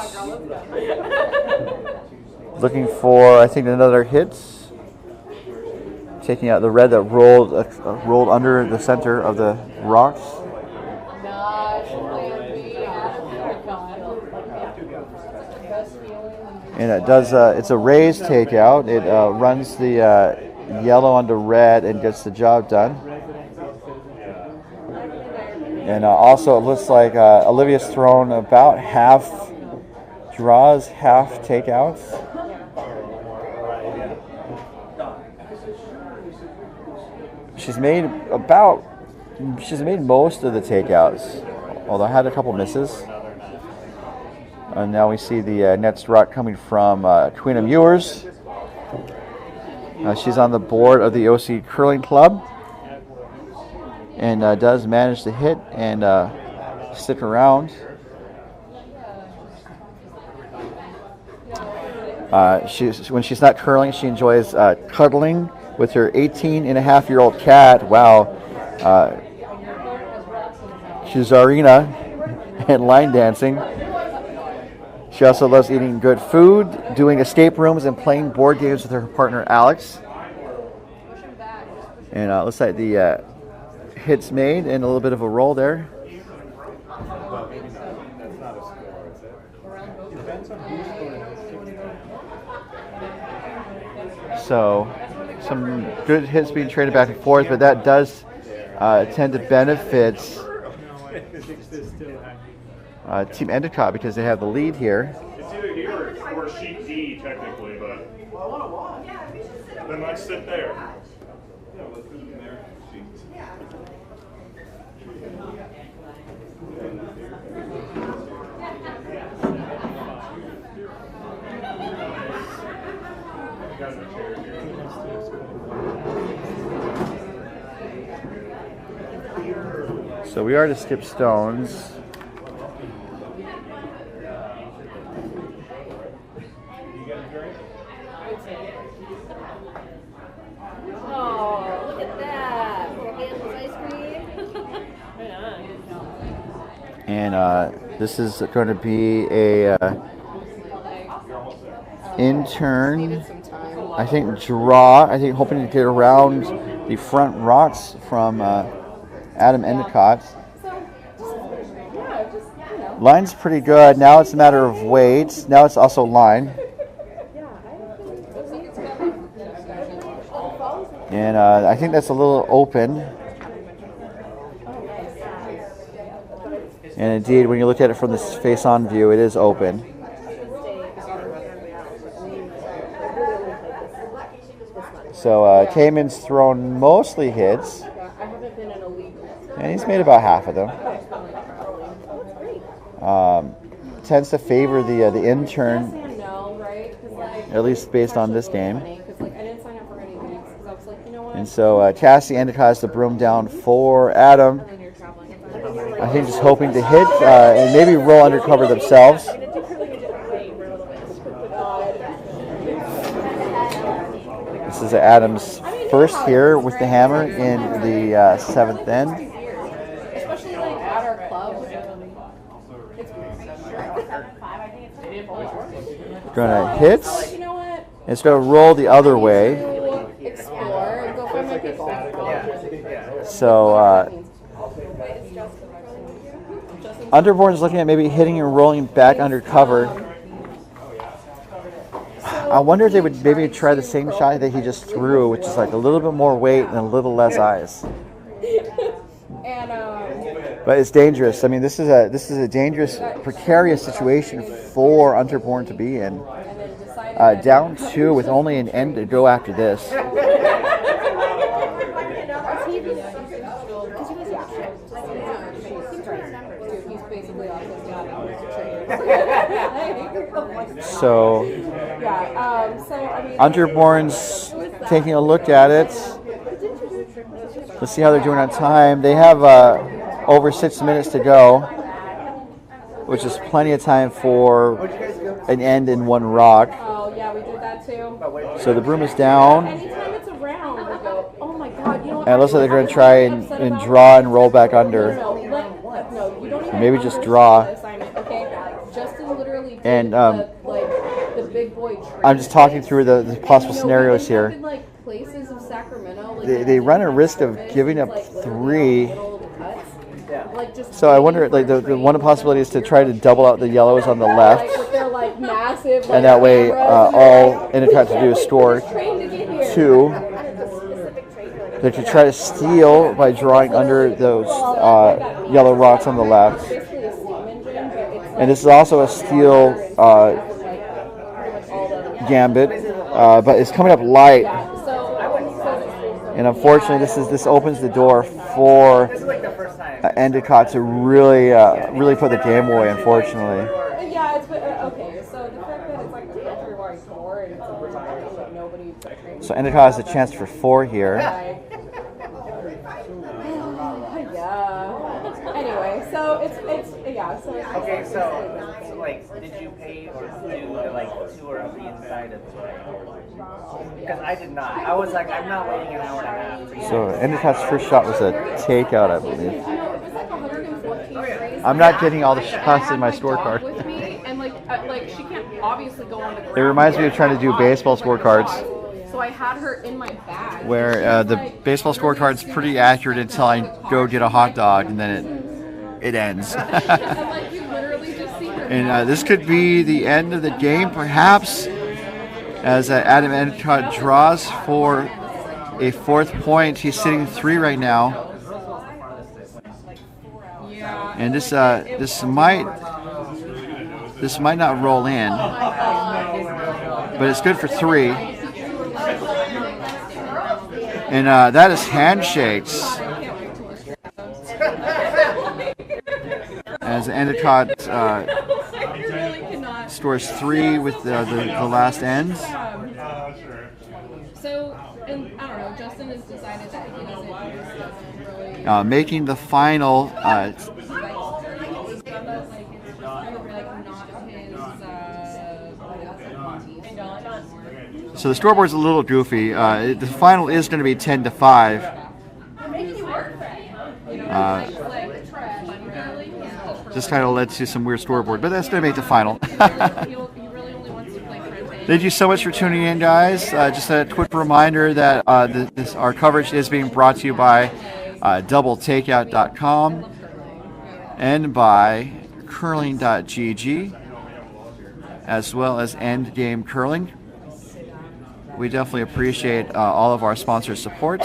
Looking for, I think, another hit. Taking out the red that rolled under the center of the rocks. And it does. It's a raised takeout. It runs the yellow onto red and gets the job done. And also, it looks like Olivia's thrown about half draws, half takeouts. She's made most of the takeouts, although I had a couple misses. And now we see the next rock coming from Queen Ewers. She's on the board of the OC Curling Club and does manage to hit and stick around. When she's not curling, she enjoys cuddling with her 18-and-a-half-year-old cat. Wow. She's Zarina and line dancing. She also loves eating good food, doing escape rooms, and playing board games with her partner Alex. And looks like the hits made and a little bit of a roll there. So some good hits being traded back and forth, but that does tend to benefit Team Endicott because they have the lead here. It's either here or sheet D technically, but then let's sit there. So we are to skip stones. Oh, look at that. Ice cream. And this is going to be a intern, I think, draw. I think hoping to get around the front rocks from Adam Endicott. Line's pretty good. Now it's a matter of weight. Now it's also line. And I think that's a little open. And indeed, when you look at it from this face-on view, it is open. So Cayman's thrown mostly hits. And he's made about half of them. Tends to favor the intern, at least based on this game. And so Cassie Endicott has the broom down for Adam. I think just hoping to hit and maybe roll undercover themselves. This is Adam's first here with the hammer in the seventh end. Gonna hit. It's gonna roll the other way. So Unterborn's looking at maybe hitting and rolling back under cover. I wonder if they would maybe try the same shot that he just threw, which is like a little bit more weight and a little less eyes. But it's dangerous. I mean, this is a dangerous, precarious situation for Unterborn to be in. Down 2 with only an end to go after this. So Unterborn's taking a look at it. Let's see how they're doing on time. They have over 6 minutes to go, which is plenty of time for an end in one rock. Oh yeah, we did that too. So the broom is down. Anytime it's around, we go, oh my god, you know what? And it looks like they're going to try and draw and roll back under. No, you don't even Maybe just draw. okay? Just And the big boy I'm just talking through the possible scenarios here. In, like, places of Sacramento, like, They run a risk of giving up 3. like, just So I wonder, like the one possibility is to try to double out the yellows on the left, with their like massive, like, and that way cameras, all Endicott to do is score trained to get here. 2. They could try to steal by drawing under those yellow rocks on the left. Basically a steam engine, but it's And this is also a steal gambit, but it's coming up light. And unfortunately, this opens the door for Endicott to really put the game away. Unfortunately. yeah, it's okay. So the fact that it's like a countrywide tour and it's like nobody. So Endicott has a chance for 4 here. Yeah. Anyway, so it's yeah. So it's Okay, so like, did you pay or do like tour of the inside of the? Because I did not. I was like, I'm not waiting an hour and a half. So Endicott's first shot was a takeout, I believe. it was like 114 degrees. I'm not getting all the shots in my scorecard. With me, and like she can't obviously go on the ground. It reminds me of trying to do baseball scorecards, So I had her in my bag. where the baseball scorecard's pretty accurate until I go get a hot dog, and then it ends. And like you literally just see her. And this could be the end of the game, perhaps, as Adam Endicott draws for a 4th point. He's sitting 3 right now. And this might not roll in, but it's good for 3. And that is handshakes. As Endicott scores 3 with the last ends. So, and I don't know, Justin has decided that he doesn't really. Making the final. So the scoreboard's a little goofy. The final is going to be 10-5. Just kind of led to some weird scoreboard, but that's going to make the final. Thank you so much for tuning in, guys. Just a quick reminder that our coverage is being brought to you by doubletakeout.com and by curling.gg, as well as Endgame Curling. We definitely appreciate all of our sponsors' support.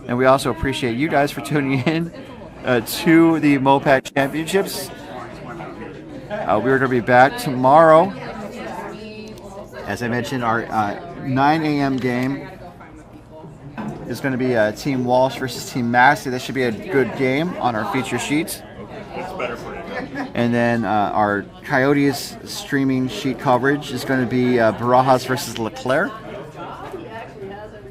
And we also appreciate you guys for tuning in to the MoPac Championships. We're going to be back tomorrow. As I mentioned, our 9 a.m. game is going to be Team Walsh versus Team Massey. That should be a good game on our feature sheet. It's better for you. And then our Coyotes streaming sheet coverage is going to be Barajas versus Leclerc.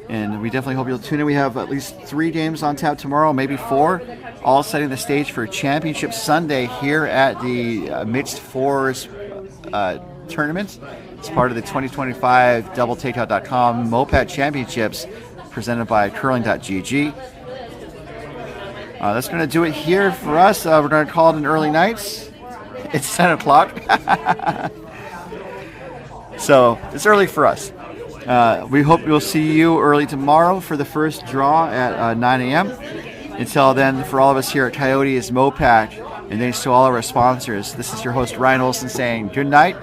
And we definitely hope you'll tune in. We have at least 3 games on tap tomorrow, maybe 4, all setting the stage for Championship Sunday here at the Mixed Fours tournament. It's part of the 2025 doubletakeout.com MoPac Championships presented by curling.gg. That's going to do it here for us. We're going to call it an early night. It's 10 o'clock. So it's early for us. We hope we'll see you early tomorrow for the first draw at 9 a.m. Until then, for all of us here at Coyotes MoPac, and thanks to all of our sponsors, this is your host Ryan Olson saying good night.